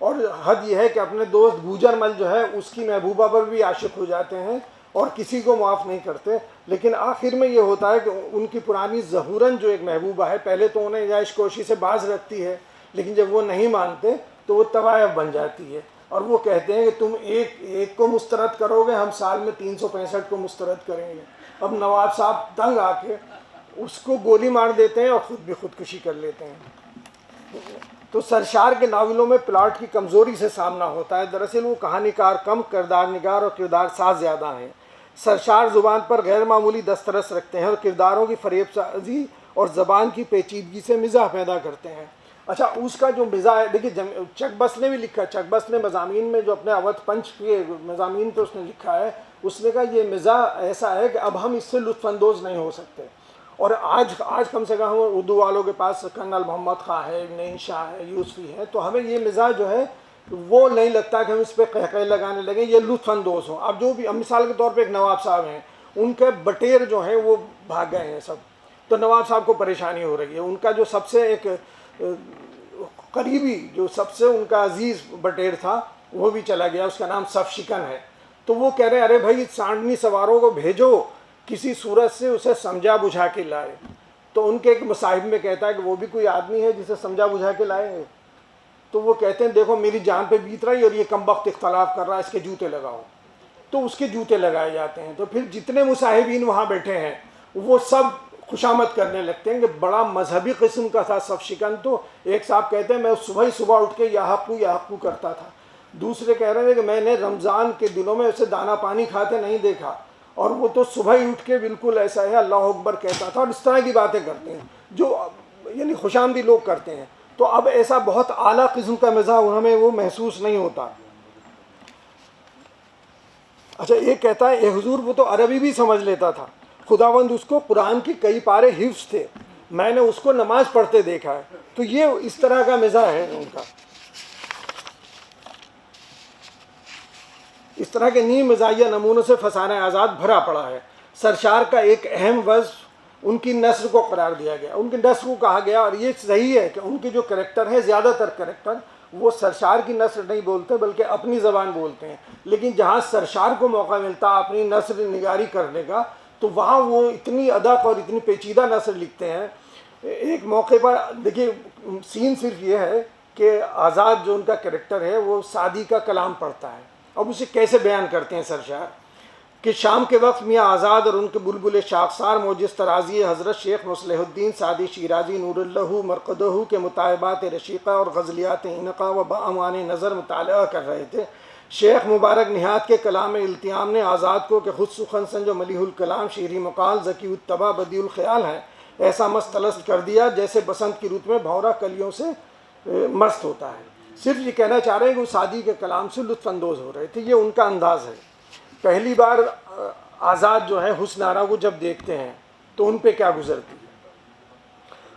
اور حد یہ ہے کہ اپنے دوست گوجر مل جو ہے اس کی محبوبہ پر بھی عاشق ہو جاتے ہیں اور کسی کو معاف نہیں کرتے. لیکن آخر میں یہ ہوتا ہے کہ ان کی پرانی ظہوراً جو ایک محبوبہ ہے، پہلے تو انہیں عیش کوشی سے باز رکھتی ہے، لیکن جب وہ نہیں مانتے تو وہ طوائف بن جاتی ہے اور وہ کہتے ہیں کہ تم ایک کو مسترد کرو گے، ہم سال میں 365 کو مسترد کریں گے. اب نواب صاحب تنگ آ کے اس کو گولی مار دیتے ہیں اور خود بھی خودکشی کر لیتے ہیں. تو سرشار کے ناولوں میں پلاٹ کی کمزوری سے سامنا ہوتا ہے. دراصل وہ کہانی کار کم، کردار نگار اور کردار ساز زیادہ ہیں. سرشار زبان پر غیر معمولی دسترس رکھتے ہیں اور کرداروں کی فریب سازی اور زبان کی پیچیدگی سے مزاح پیدا کرتے ہیں. اچھا، اس کا جو مزاح ہے، دیکھیے چک بس نے بھی لکھا، چک بس نے مضامین میں جو اپنے اودھ پنچ کے مضامین پہ اس نے لکھا ہے، اس نے کہا یہ مزاح ایسا ہے کہ اب ہم اس سے لطف اندوز نہیں ہو سکتے. اور آج کم سے کم اردو والوں کے پاس کرنل محمد خاں ہے، نعیم شاہ ہے، یوسفی ہے، تو ہمیں یہ مزاح جو ہے وہ نہیں لگتا کہ ہم اس پہ قہقہے لگانے لگیں، یہ لطف اندوز ہوں. اب جو بھی مثال کے طور پہ ایک نواب صاحب ہیں، ان کے بٹیر جو ہیں وہ بھاگ گئے ہیں سب، تو نواب صاحب کو پریشانی ہو رہی ہے. ان کا جو سب سے ایک قریبی، جو سب سے ان کا عزیز بٹیر تھا وہ بھی چلا گیا، اس کا نام صف شکن ہے. تو وہ کہہ رہے ہیں ارے بھائی سانڈنی سواروں کو بھیجو، کسی صورت سے اسے سمجھا بجھا کے لائے. تو ان کے ایک مصاحب میں کہتا ہے کہ وہ بھی کوئی آدمی ہے جسے سمجھا بجھا کے لائے ہیں. تو وہ کہتے ہیں دیکھو میری جان پہ بیت رہی اور یہ کمبخت اختلاف کر رہا ہے، اس کے جوتے لگاؤ. تو اس کے جوتے لگائے جاتے ہیں. تو پھر جتنے مصاحبین وہاں بیٹھے ہیں وہ سب خوشامد کرنے لگتے ہیں کہ بڑا مذہبی قسم کا تھا صف شکن. تو ایک صاحب کہتے ہیں میں صبح اٹھ کے یا حقو کرتا تھا. دوسرے کہہ رہے ہیں کہ میں نے رمضان کے دنوں میں اسے دانہ پانی کھاتے نہیں دیکھا، اور وہ تو صبح ہی اٹھ کے بالکل ایسا ہے اللہ اکبر کہتا تھا. اور اس طرح کی باتیں کرتے ہیں جو یعنی خوش آمدی لوگ کرتے ہیں. تو اب ایسا بہت اعلیٰ قسم کا مزاح ہمیں وہ محسوس نہیں ہوتا. اچھا، ایک کہتا ہے اے حضور وہ تو عربی بھی سمجھ لیتا تھا، خداوند اس کو قرآن کی کئی پارے حفظ تھے، میں نے اس کو نماز پڑھتے دیکھا ہے. تو یہ اس طرح کا مزاح ہے ان کا. اس طرح کے نیم مزاحیہ نمونوں سے فسانہ آزاد بھرا پڑا ہے. سرشار کا ایک اہم وصف ان کی نثر کو قرار دیا گیا، ان کی نثر کو کہا گیا. اور یہ صحیح ہے کہ ان کے جو کریکٹر ہیں، زیادہ تر کریکٹر وہ سرشار کی نثر نہیں بولتے بلکہ اپنی زبان بولتے ہیں. لیکن جہاں سرشار کو موقع ملتا اپنی نثر نگاری کرنے کا، تو وہاں وہ اتنی ادق اور اتنی پیچیدہ نثر لکھتے ہیں. ایک موقع پر دیکھیے سین صرف یہ ہے کہ آزاد جو ان کا کریکٹر ہے وہ سعدی کا کلام پڑھتا ہے. اب اسے کیسے بیان کرتے ہیں سرشار کہ شام کے وقت میاں آزاد اور ان کے بلبل شاخسار موجز ترازی حضرت شیخ مصلح الدین سعدی شیرازی نور اللہ مرقدہ کے مطالبات رشیقہ اور غزلیات انقا و بامان نظر مطالعہ کر رہے تھے. شیخ مبارک نہاد کے کلام التیام نے آزاد کو کہ خود سخن سنج و ملیح الکلام شیریں مقال ذکی الطبع بدیع الخیال ہے، ایسا مستلست کر دیا جیسے بسنت کی رت میں بھونرا کلیوں سے مست ہوتا ہے. صرف یہ کہنا چاہ رہے ہیں کہ وہ سعدی کے کلام سے لطف اندوز ہو رہے تھے. یہ ان کا انداز ہے. پہلی بار آزاد جو ہے حسن آرا کو جب دیکھتے ہیں تو ان پہ کیا گزرتی ہے.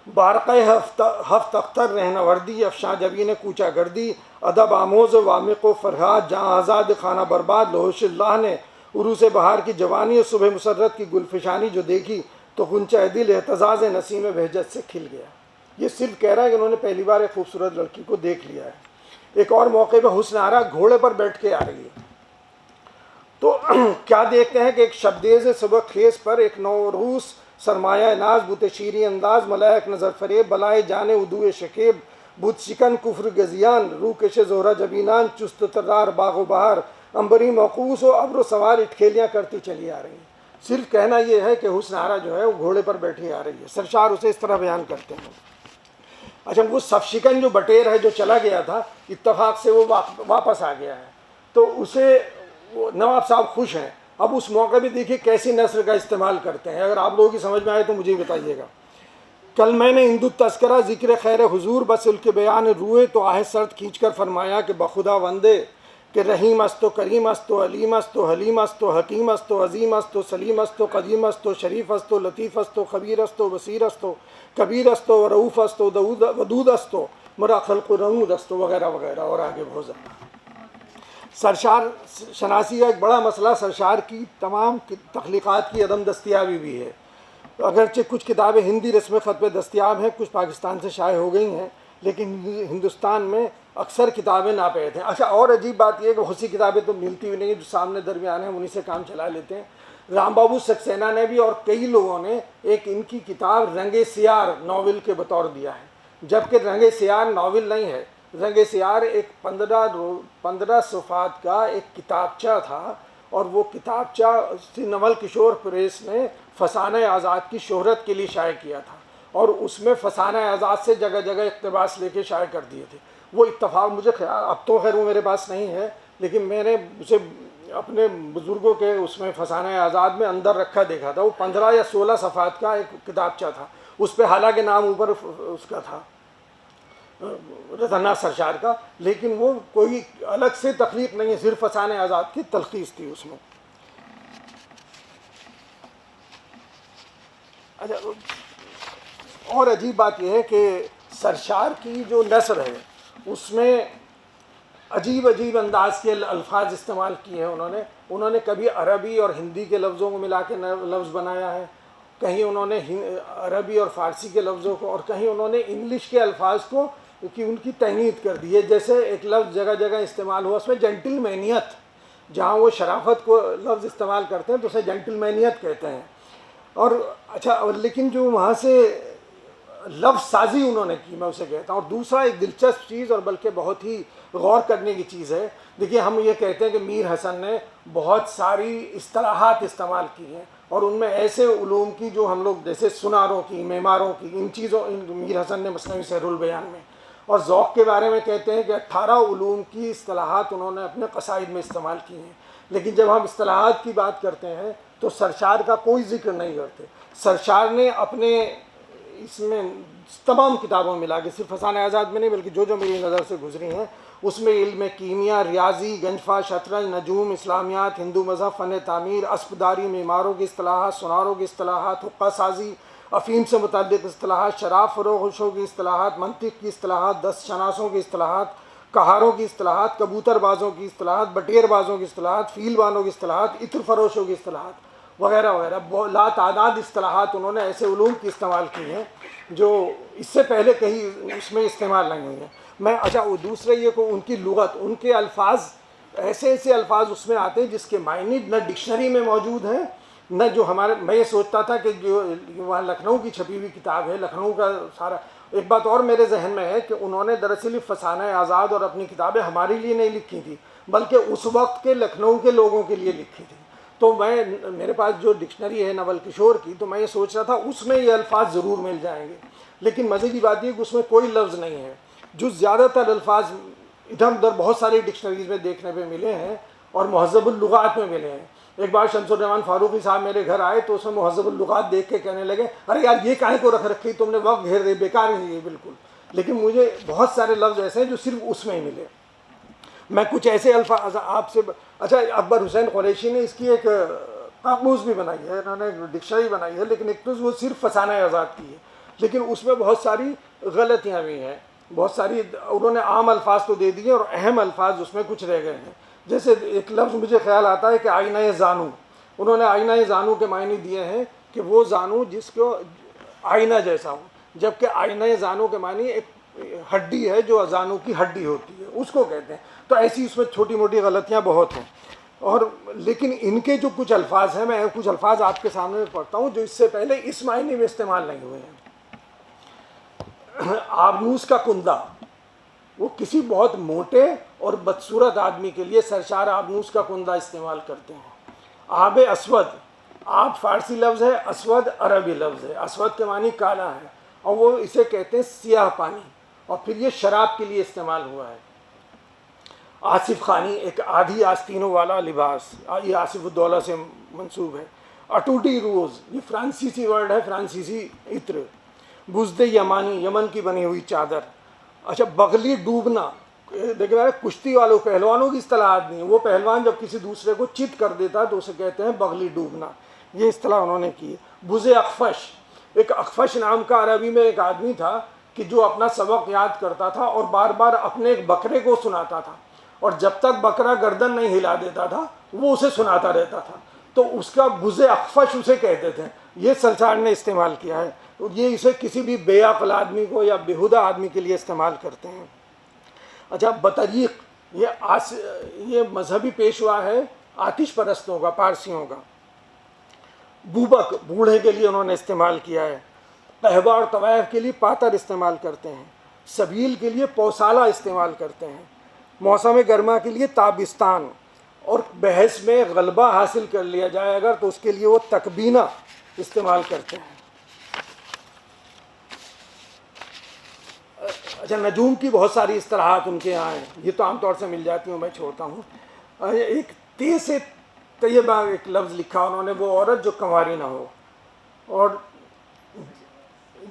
بارقہ ہفت اختر رہنا وردی افشاں جبین کوچہ گردی ادب آموز و وامق و فرحات جہاں آزاد خانہ برباد لوحش اللہ نے عروس بہار کی جوانی اور صبح مسرت کی گلفشانی جو دیکھی تو غنچہ دل اعتزاز نسیم بہجت سے کھل گیا. یہ صرف کہہ رہا ہے کہ انہوں نے پہلی بار ایک خوبصورت لڑکی کو دیکھ لیا ہے. ایک اور موقع پہ حسن آرا گھوڑے پر بیٹھ کے آ رہی ہے تو کیا دیکھتے ہیں کہ ایک شبدیز سبق خیز پر ایک نوروس سرمایہ ناز بت شیریں انداز ملائک نظر فریب بلائے جانے ادو شکیب بت شکن کفر گزیان روح کش زہرہ جبینان چست ترار باغ و بہار امبری موقوس و ابر و سوار اٹکھیلیاں کرتی چلی آ رہی ہیں. صرف کہنا یہ ہے کہ حسن آرا جو ہے وہ گھوڑے پر بیٹھی آ رہی ہے. سرشار اسے اس طرح بیان کرتے ہیں. اچھا، وہ صف شکن جو بٹیر ہے جو چلا گیا تھا اتفاق سے وہ واپس آ گیا ہے تو اسے نواب صاحب خوش ہیں. اب اس موقع پہ دیکھیے کیسی نثر کا استعمال کرتے ہیں. اگر آپ لوگوں کی سمجھ میں آئے تو مجھے بتائیے گا. کل میں نے ہندو تذکرہ ذکر خیر حضور بس ال کے بیان روئے تو آہ سرد کھینچ کر فرمایا کہ بخدا وندے کہ رحیم است و کریم است و علیم است و حلیم است و حکیم است و عظیم است و سلیم است و قدیم است و شریف است و لطیف است و خبیر است و بصیر است و کبیر است و رؤوف است و ودود است و مرا خلق رمود است وغیرہ وغیرہ اور آگے بہت زیادہ. سرشار شناسی کا ایک بڑا مسئلہ سرشار کی تمام تخلیقات کی عدم دستیابی بھی ہے. اگرچہ کچھ کتابیں ہندی رسم خط پہ دستیاب ہیں، کچھ پاکستان سے شائع ہو گئی ہیں، لیکن ہندوستان میں اکثر کتابیں ناپید ہیں. اچھا اور عجیب بات یہ ہے کہ بہت سی کتابیں تو ملتی بھی نہیں ہیں، جو سامنے درمیان ہیں انہیں سے کام چلا لیتے ہیں. رام بابو سکسینہ نے بھی اور کئی لوگوں نے ایک ان کی کتاب رنگ سیار ناول کے بطور دیا ہے، جبکہ رنگ سیار ناول نہیں ہے. رنگ سیار ایک 15 صفحات کا ایک کتابچہ تھا، اور وہ کتابچہ نول کشور پریس نے فسانہ آزاد کی شہرت کے لیے شائع کیا تھا، اور اس میں فسانہ آزاد سے جگہ جگہ اقتباس لے کے شائع کر دیے تھے. وہ اتفاق مجھے خیال اب تو خیر وہ میرے پاس نہیں ہے، لیکن میں نے اسے اپنے بزرگوں کے اس میں فسانہ آزاد میں اندر رکھا دیکھا تھا. وہ 15 یا 16 صفحات کا ایک کتابچہ تھا. اس پہ حالانکہ نام اوپر اس کا تھا رتنا سرشار کا، لیکن وہ کوئی الگ سے تخلیق نہیں ہے، صرف فسانہ آزاد کی تلخیص تھی اس میں. اچھا اور عجیب بات یہ ہے کہ سرشار کی جو نثر ہے اس میں عجیب انداز کے الفاظ استعمال کیے ہیں. انہوں نے کبھی عربی اور ہندی کے لفظوں کو ملا کے لفظ بنایا ہے، کہیں انہوں نے عربی اور فارسی کے لفظوں کو، اور کہیں انہوں نے انگلش کے الفاظ کو کہ ان کی تہنیت کر دی ہے. جیسے ایک لفظ جگہ جگہ استعمال ہوا اس میں جینٹل مینیت، جہاں وہ شرافت کو لفظ استعمال کرتے ہیں تو اسے جینٹل مینیت کہتے ہیں. اور اچھا لیکن جو وہاں سے لفظ سازی انہوں نے کی، میں اسے کہتا ہوں. اور دوسرا ایک دلچسپ چیز اور بلکہ بہت ہی غور کرنے کی چیز ہے، دیکھیے ہم یہ کہتے ہیں کہ میر حسن نے بہت ساری اصطلاحات استعمال کی ہیں، اور ان میں ایسے علوم کی جو ہم لوگ جیسے سناروں کی، معماروں کی، ان چیزوں میر حسن نے مثنوی سحر البیان میں، اور ذوق کے بارے میں کہتے ہیں کہ 18 علوم کی اصطلاحات انہوں نے اپنے قصائد میں استعمال کی ہیں. لیکن جب ہم اصطلاحات کی بات کرتے ہیں تو سرشار کا کوئی ذکر نہیں کرتے. سرشار نے اپنے اس میں تمام کتابوں میں ملا کے، صرف فسانہ آزاد میں نہیں بلکہ جو میری نظر سے گزری ہیں اس میں علم کیمیا، ریاضی، گنجفا، شطرنج، نجوم، اسلامیات، ہندو مذہب، فن تعمیر، اسپداری، معماروں کی اصطلاحات، سناروں کی اصطلاحات، حقہ سازی، افیم سے متعلق اصطلاحات، شراب فروشوں کی اصطلاحات، منطق کی اصطلاحات، دست شناسوں کی اصطلاحات، کہاروں کی اصطلاحات، کبوتر بازوں کی اصطلاحات، بٹیر بازوں کی اصطلاحات، فیل بانوں کی اصطلاحات، عطر فروشوں کی اصطلاحات وغیرہ وغیرہ. لا تعداد اصطلاحات انہوں نے ایسے علوم کی استعمال کی ہیں جو اس سے پہلے کہیں اس میں استعمال نہیں ہوئی ہیں. اچھا وہ دوسرے یہ کہ ان کی لغت، ان کے الفاظ ایسے الفاظ اس میں آتے ہیں جس کے معنی نہ ڈکشنری میں موجود ہیں، نہ جو ہمارے. میں یہ سوچتا تھا کہ جو وہاں لکھنؤ کی چھپی ہوئی کتاب ہے، لکھنؤ کا سارا. ایک بات اور میرے ذہن میں ہے کہ انہوں نے دراصل فسانہ آزاد اور اپنی کتابیں ہمارے لیے نہیں لکھی تھی بلکہ اس وقت کے لکھنؤ کے لوگوں کے لیے لکھی تھی. تو میرے پاس جو ڈکشنری ہے نول کشور کی، تو میں یہ سوچ رہا تھا اس میں یہ الفاظ ضرور مل جائیں گے، لیکن مزے کی بات یہ کہ اس میں کوئی لفظ نہیں ہے. جو زیادہ تر الفاظ ادھر ادھر بہت ساری ڈکشنریز میں دیکھنے پہ ملے ہیں اور مہذب اللغات میں ملے ہیں. ایک بار شمس الرحمان فاروقی صاحب میرے گھر آئے تو اس میں مہذب اللغات دیکھ کے کہنے لگے ارے یار یہ کاہیں کو رکھ رکھی تم نے، وقت گھیر دے، بیکار ہے یہ بالکل. لیکن مجھے بہت سارے لفظ ایسے ہیں جو صرف اس میں ہی ملے. میں کچھ ایسے الفاظ آپ سے اچھا اکبر حسین قریشی نے اس کی ایک قاموس بھی بنائی ہے، انہوں نے ڈکشنری بنائی ہے، لیکن ایک تو وہ صرف فسانہ آزاد کی ہے، لیکن اس میں بہت ساری غلطیاں بھی ہیں. بہت ساری انہوں نے عام الفاظ تو دے دیے اور اہم الفاظ اس میں کچھ رہ گئے ہیں. جیسے ایک لفظ مجھے خیال آتا ہے کہ آئینہ زانو. انہوں نے آئینہ زانو کے معنی دیے ہیں کہ وہ زانو جس کو آئینہ جیسا ہو، جبکہ آئینہ زانو کے معنی ایک ہڈی ہے جو زانو کی ہڈی ہوتی ہے، اس کو کہتے ہیں. تو ایسی اس میں چھوٹی موٹی غلطیاں بہت ہیں. اور لیکن ان کے جو کچھ الفاظ ہیں، میں کچھ الفاظ آپ کے سامنے پڑھتا ہوں جو اس سے پہلے اس معنی میں استعمال نہیں ہوئے ہیں. آبنوس کا کندہ، وہ کسی بہت موٹے اور بدصورت آدمی کے لیے سرشار آبنوس کا کندہ استعمال کرتے ہیں. آب اسود، آب فارسی لفظ ہے، اسود عربی لفظ ہے. اسود کے معنی کالا ہے اور وہ اسے کہتے ہیں سیاہ پانی، اور پھر یہ شراب کے لیے استعمال ہوا ہے. آصف خانی، ایک آدھی آستینوں والا لباس، یہ آصف الدولہ سے منسوب ہے. اٹوٹی روز، یہ فرانسیسی ورڈ ہے، فرانسیسی عطر. بزد یمانی، یمن کی بنی ہوئی چادر. اچھا بغلی ڈوبنا، دیکھیں کشتی والوں پہلوانوں کی اصطلاحات نہیں، وہ پہلوان جب کسی دوسرے کو چت کر دیتا تو اسے کہتے ہیں بغلی ڈوبنا، یہ اصطلاح انہوں نے کی. بز اخفش، ایک اخفش نام کا عربی میں ایک آدمی تھا کہ جو اپنا سبق یاد کرتا تھا اور بار بار اپنے ایک بکرے کو سناتا تھا، اور جب تک بکرا گردن نہیں ہلا دیتا تھا وہ اسے سناتا رہتا تھا، تو اس کا بز اخفش اسے کہتے تھے. یہ سرشار نے استعمال کیا ہے. تو یہ اسے کسی بھی بے عقل آدمی کو یا بیہودہ آدمی کے لیے استعمال کرتے ہیں. اچھا بطریق یہ مذہبی پیشوا ہے آتش پرستوں کا، پارسیوں کا. بوبک بوڑھے کے لیے انہوں نے استعمال کیا ہے. قہوہ اور طوائف کے لیے پاتر استعمال کرتے ہیں. سبیل کے لیے پوسالہ استعمال کرتے ہیں. موسم گرما کے لیے تابستان. اور بحث میں غلبہ حاصل کر لیا جائے اگر تو اس کے لیے وہ تکبینہ استعمال کرتے ہیں. اچھا نجوم کی بہت ساری اصطلاحات ان کے یہاں ہیں، یہ تو عام طور سے مل جاتی ہوں، میں چھوڑتا ہوں. ایک تے سے طیبہ ایک لفظ لکھا انہوں نے، وہ عورت جو کنواری نہ ہو. اور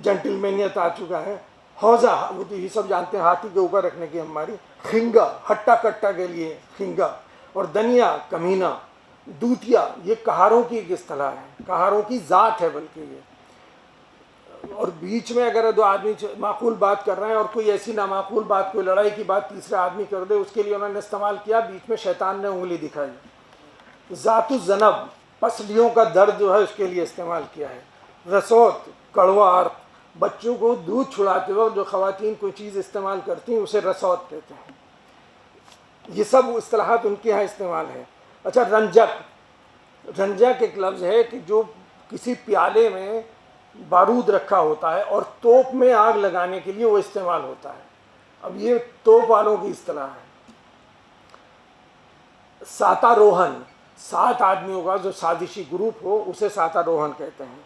جنٹلمینیت آ چکا ہے. حوضہ وہ تو یہ سب جانتے ہیں، ہاتھی کے اوپر رکھنے کی ہماری. خنگا ہٹا کٹا کے لیے خنگا. اور دنیا کمینہ. دوتیا یہ کہاروں کی ایک اصطلاح ہے، کہاروں کی ذات ہے بلکہ یہ. اور بیچ میں اگر دو آدمی معقول بات کر رہے ہیں اور کوئی ایسی نامعقول بات، کوئی لڑائی کی بات تیسرا آدمی کر دے، اس کے لیے انہوں نے استعمال کیا بیچ میں شیطان نے انگلی دکھائی. ذات الذنب پسلیوں کا درد جو ہے اس کے لیے استعمال کیا ہے. رسوت کڑوا عرق، بچوں کو دودھ چھڑاتے وقت جو خواتین کوئی چیز استعمال کرتی ہیں اسے رسوت کہتے ہیں. یہ سب اصطلاحات ان کے یہاں استعمال ہے. اچھا رنجک، رنجک ایک لفظ ہے کہ جو کسی پیالے میں بارود رکھا ہوتا ہے اور توپ میں آگ لگانے کے لیے وہ استعمال ہوتا ہے. اب یہ توپ والوں کی اصطلاح ہے. ساتاروہن 7 آدمیوں کا جو سازشی گروپ ہو اسے ساتاروہن کہتے ہیں.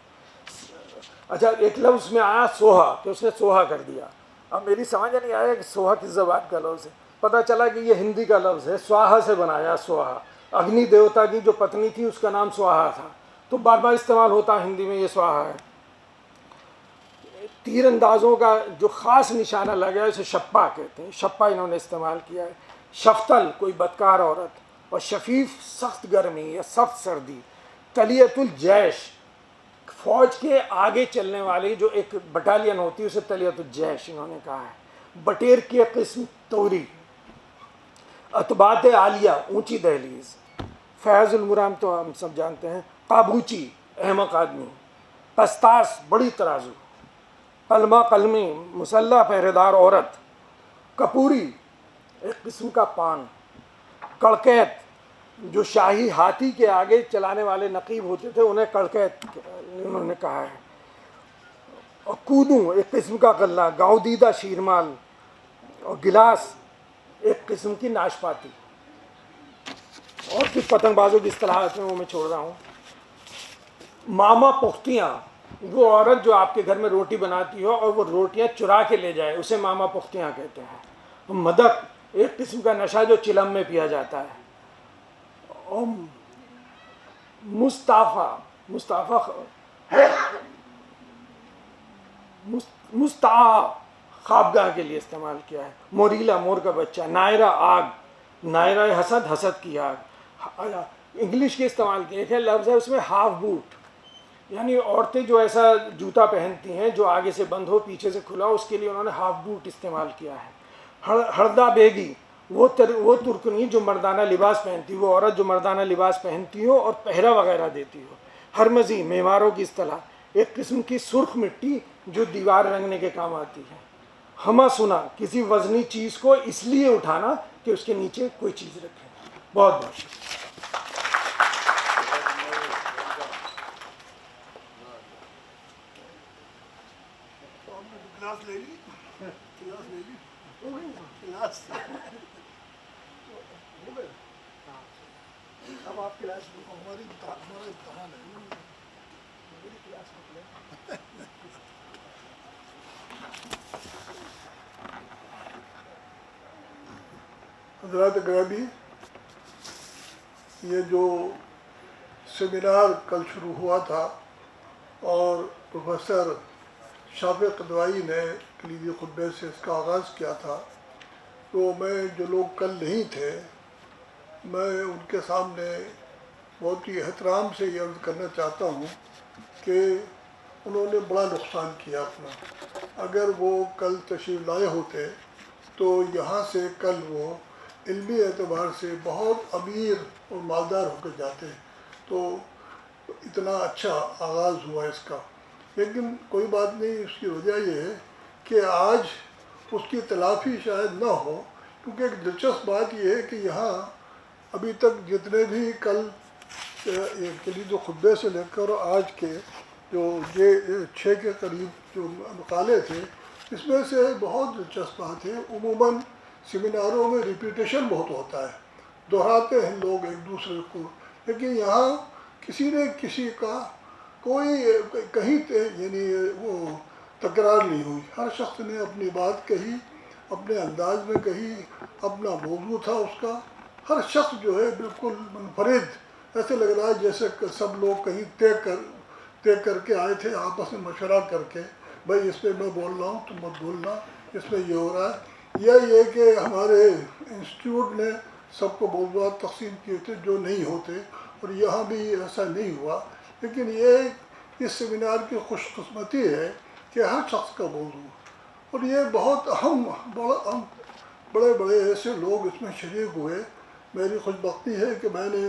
اچھا ایک لفظ میں آیا سوہا، کہ اس نے سوہا کر دیا. اب میری سمجھ نہیں آیا کہ سوہا کس زبان کا لفظ ہے. پتہ چلا کہ یہ ہندی کا لفظ ہے، سواہا سے بنایا. سوہا اگنی دیوتا کی جو پتنی تھی اس کا نام سواہا تھا، تو بار بار استعمال ہوتا ہے ہندی میں، یہ سواہا ہے. تیر اندازوں کا جو خاص نشانہ لگا ہے اسے شپا کہتے ہیں، شپا انہوں نے استعمال کیا ہے. شفتل کوئی بدکار عورت. اور شفیف سخت گرمی یا سخت سردی. تلیت الجیش فوج کے آگے چلنے والی جو ایک بٹالین ہوتی ہے اسے تلیت الجیش انہوں نے کہا ہے. بٹیر کی قسم توری. اطباط عالیہ اونچی دہلیز. فیض المرام تو ہم سب جانتے ہیں. قابوچی احمق آدمی. قسطاس بڑی ترازو. قلمہ قلمی مسلح پہرے دار عورت. کپوری ایک قسم کا پان. کڑکیت جو شاہی ہاتھی کے آگے چلانے والے نقیب ہوتے تھے انہیں کڑکیت انہوں نے کہا ہے. اور کودوں ایک قسم کا غلہ. گاؤں دیدہ شیرمال. اور گلاس ایک قسم کی ناشپاتی. اور کچھ پتنگ بازوں کی اصطلاحات ہیں وہ میں چھوڑ رہا ہوں. ماما پختیاں وہ عورت جو آپ کے گھر میں روٹی بناتی ہو اور وہ روٹیاں چرا کے لے جائے اسے ماما پختیاں کہتے ہیں. مدک ایک قسم کا نشہ جو چلم میں پیا جاتا ہے. اور مستعا خوابگاہ کے لیے استعمال کیا ہے. موریلا مور کا بچہ. نائرہ آگ. نائرہ حسد حسد کی آگ. انگلش کے استعمال کیا. ایک لفظ ہے اس میں ہاف بوٹ، یعنی عورتیں جو ایسا جوتا پہنتی ہیں جو آگے سے بند ہو پیچھے سے کھلا ہو، اس کے لیے انہوں نے ہاف بوٹ استعمال کیا ہے. ہردہ بیگی وہ ترکنی جو مردانہ لباس پہنتی، وہ عورت جو مردانہ لباس پہنتی ہو اور پہرا وغیرہ دیتی ہو. ہرمزی معماروں کی اصطلاح ایک قسم کی سرخ مٹی جو دیوار رنگنے کے کام آتی ہے. ہما سنا کسی وزنی چیز کو اس لیے اٹھانا کہ اس کے نیچے کوئی چیز رکھے. بہت بہت کلاس لے لی، کلاس لے لی، کلاس ہو گئے. اب آپ کلاس ہمارا امتحان ہے، میری کلاس مطلب حضرات گرامی، یہ جو سیمینار کل شروع ہوا تھا اور پروفیسر شافق قدوائی نے کلیدی خطبے سے اس کا آغاز کیا تھا، تو میں جو لوگ کل نہیں تھے میں ان کے سامنے بہت ہی احترام سے یہ عرض کرنا چاہتا ہوں کہ انہوں نے بڑا نقصان کیا اپنا. اگر وہ کل تشریف لائے ہوتے تو یہاں سے کل وہ علمی اعتبار سے بہت امیر اور مالدار ہو کر جاتے. تو اتنا اچھا آغاز ہوا اس کا. لیکن کوئی بات نہیں، اس کی وجہ یہ ہے کہ آج اس کی تلافی شاید نہ ہو، کیونکہ ایک دلچسپ بات یہ ہے کہ یہاں ابھی تک جتنے بھی کل کلیدی خطبے سے لے کر آج کے جو یہ 6 کے قریب جو مقالے تھے، اس میں سے بہت دلچسپ بات ہے، عموماً سیمیناروں میں ریپیٹیشن بہت ہوتا ہے، دہراتے ہیں لوگ ایک دوسرے کو، لیکن یہاں کسی نے کسی کا کوئی کہیں یعنی وہ تکرار نہیں ہوئی، ہر شخص نے اپنی بات کہی، اپنے انداز میں کہی، اپنا موضوع تھا اس کا، ہر شخص جو ہے بالکل منفرد، ایسے لگ رہا ہے جیسے کہ سب لوگ کہیں طے کر کے آئے تھے، آپس میں مشورہ کر کے، بھائی اس پہ میں بول رہا ہوں تم مت بولنا، اس میں یہ ہو رہا ہے، یا یہ کہ ہمارے انسٹیٹیوٹ نے سب کو موضوعات تقسیم کیے تھے جو نہیں ہوتے، اور یہاں بھی ایسا نہیں ہوا، لیکن یہ اس سیمینار کی خوش قسمتی ہے کہ ہر شخص کا موضوع، اور یہ بہت بڑے بڑے ایسے لوگ اس میں شریک ہوئے۔ میری خوش بختی ہے کہ میں نے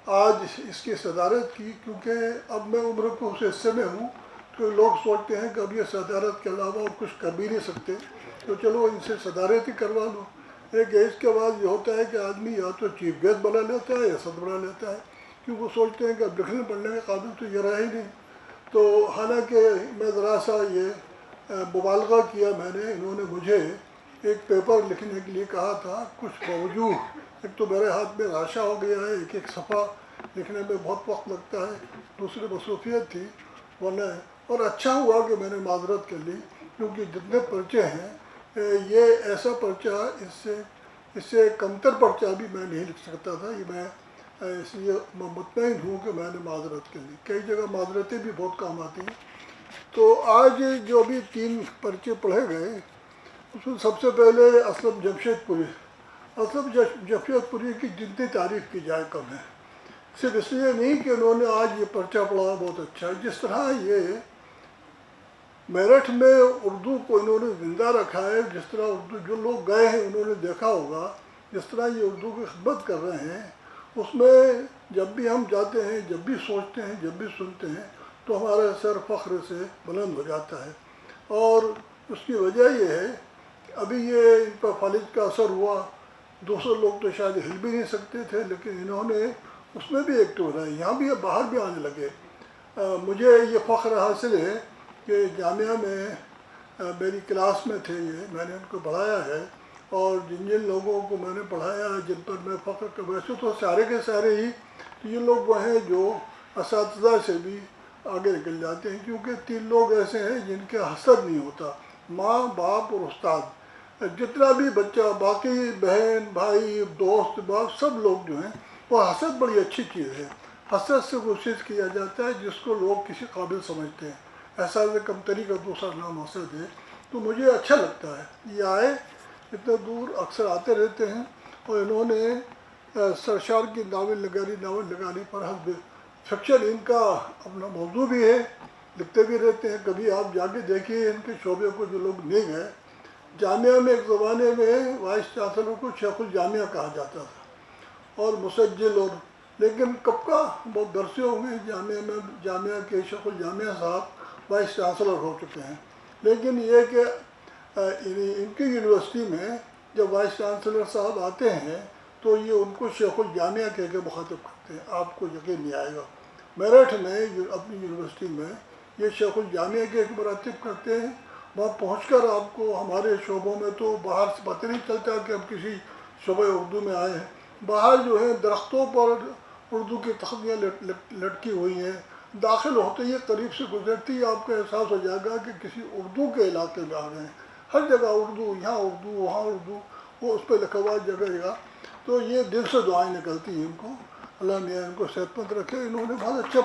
آج اس کی صدارت کی، کیونکہ اب میں عمر کو اس حصے میں ہوں تو لوگ سوچتے ہیں کہ اب یہ صدارت کے علاوہ کچھ کر بھی نہیں سکتے، تو چلو ان سے صدارت ہی کروا لو۔ ایک ایج کے بعد یہ ہوتا ہے کہ آدمی یا تو چیف گیسٹ بنا لیتا ہے یا صدر بنا لیتا ہے، کیونکہ وہ سوچتے ہیں کہ اب لکھنے پڑھنے کے قابل تو یہ رہا ہی نہیں۔ تو حالانکہ میں ذرا سا یہ مبالغہ کیا میں نے، انہوں نے مجھے ایک پیپر لکھنے کے لیے کہا تھا، کچھ موضوع، ایک تو میرے ہاتھ میں راشا ہو گیا ہے، ایک صفحہ لکھنے میں بہت وقت لگتا ہے، دوسری مصروفیت تھی، ورنہ اور اچھا ہوا کہ میں نے معذرت کر لی، کیونکہ جتنے پرچے ہیں یہ ایسا پرچہ اس سے کمتر پرچہ بھی میں نہیں لکھ سکتا تھا، یہ میں اس لیے مطمئن ہوں کہ میں نے معذرت کر لی، کئی جگہ معذرتیں بھی بہت کام آتی ہیں۔ تو آج جو بھی 3 پرچے پڑھے گئے، اس میں سب سے پہلے اسلم جمشید پوری۔ اسلم جمشید پوری کی جتنی تعریف کی جائے کم ہے، صرف اس لیے نہیں کہ انہوں نے آج یہ پرچہ پڑھا بہت اچھا ہے، جس طرح یہ میرٹھ میں اردو کو انہوں نے زندہ رکھا ہے، جس طرح اردو جو لوگ گئے ہیں انہوں نے دیکھا ہوگا، جس طرح یہ اردو کی خدمت کر رہے ہیں، اس میں جب بھی ہم جاتے ہیں، جب بھی سوچتے ہیں، جب بھی سنتے ہیں، تو ہمارا سر فخر سے بلند ہو جاتا ہے، اور اس کی وجہ یہ ہے کہ ابھی یہ ان پر فالج کا اثر ہوا، دوسرے لوگ تو شاید ہل بھی نہیں سکتے تھے، لیکن انہوں نے اس میں بھی ایکٹیو رہے، یہاں بھی باہر بھی آنے لگے۔ مجھے یہ فخر حاصل ہے کہ جامعہ میں میری کلاس میں تھے یہ، میں نے ان کو پڑھایا ہے، اور جن لوگوں کو میں نے پڑھایا ہے، جن پر میں فخر کر، ویسے تو سارے کے سارے ہی یہ لوگ وہ ہیں جو اساتذہ سے بھی آگے نکل جاتے ہیں، کیونکہ 3 لوگ ایسے ہیں جن کے حسد نہیں ہوتا، ماں باپ اور استاد، جتنا بھی بچہ، باقی بہن بھائی دوست باپ سب لوگ جو ہیں، وہ حسد بڑی اچھی چیز ہے، حسد سے کوشش کیا جاتا ہے جس کو لوگ کسی قابل سمجھتے ہیں، احساس کمتری کا دوسرا نام حسد ہے۔ تو مجھے اچھا لگتا ہے یہ آئے، اتنے دور اکثر آتے رہتے ہیں، اور انہوں نے سرشار کی ناول نگاری پر حسب فکشن ان کا اپنا موضوع بھی ہے، لکھتے بھی رہتے ہیں، کبھی آپ جا کے دیکھیے ان کے شعبے کو، جو لوگ نہیں گئے۔ جامعہ میں ایک زمانے میں وائس چانسلر کو شیخ الجامعہ کہا جاتا تھا، اور مسجل، اور لیکن کب کا بہت برسے ہوں گے جامعہ کے شیخ الجامعہ صاحب وائس چانسلر ہو چکے ہیں، لیکن یہ کہ ان کی یونیورسٹی میں جب وائس چانسلر صاحب آتے ہیں تو یہ ان کو شیخ الجامعہ کہہ کے مخاطب کرتے ہیں، آپ کو یقین نہیں آئے گا۔ میرٹھ میں اپنی یونیورسٹی میں یہ شیخ الجامعہ کے ایک مراتب کرتے ہیں، وہاں پہنچ کر آپ کو ہمارے شعبوں میں تو باہر سے پتہ نہیں چلتا کہ ہم کسی شعبہ اردو میں آئے ہیں، باہر جو ہے درختوں پر اردو کی تختیاں لٹکی ہوئی ہیں، داخل ہوتے ہی قریب سے گزرتی ہی آپ کو احساس ہو جائے گا کہ کسی اردو کے علاقے میں آ گئے ہیں، ہر جگہ اردو، یہاں اردو وہاں اردو، وہ اس پہ لکھا ہوا جگہ جگہ۔ تو یہ دل سے دعائیں نکلتی ہیں ان کو، اللہ میاں ان کو صحت مند رکھے۔ انہوں نے بہت اچھا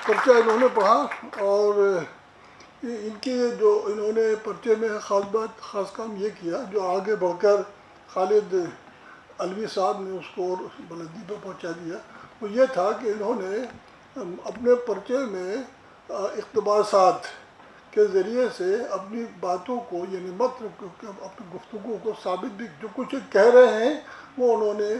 پرچہ انہوں نے پڑھا، اور ان کی جو انہوں نے پرچے میں خاص کام یہ کیا، جو آگے بڑھ کر خالد علوی صاحب نے اس کو اور بلندی پہ پہنچا دیا، وہ یہ تھا کہ انہوں نے اپنے پرچے میں اقتباسات کے ذریعے سے اپنی باتوں کو، یعنی اپنی گفتگو کو ثابت بھی، جو کچھ کہہ رہے ہیں وہ انہوں نے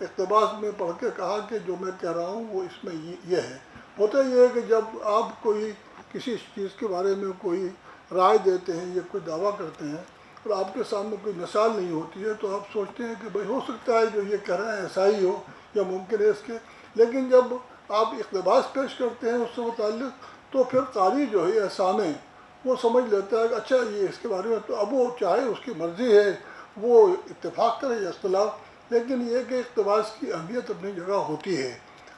اقتباس میں پڑھ کے کہا کہ جو میں کہہ رہا ہوں وہ اس میں یہ ہے، ہوتا یہ ہے کہ جب آپ کوئی کسی چیز کے بارے میں کوئی رائے دیتے ہیں یا کوئی دعویٰ کرتے ہیں اور آپ کے سامنے کوئی مثال نہیں ہوتی ہے تو آپ سوچتے ہیں کہ بھئی ہو سکتا ہے جو یہ کہہ رہے ہیں ایسا ہی ہو یا ممکن ہے اس کے، لیکن جب آپ اقتباس پیش کرتے ہیں اس سے متعلق تو پھر قاری جو ہے یا سامع وہ سمجھ لیتا ہے کہ اچھا یہ اس کے بارے میں، تو اب وہ چاہے اس کی مرضی ہے وہ اتفاق کرے یا اختلاف، لیکن یہ کہ اقتباس کی اہمیت اپنی جگہ ہوتی ہے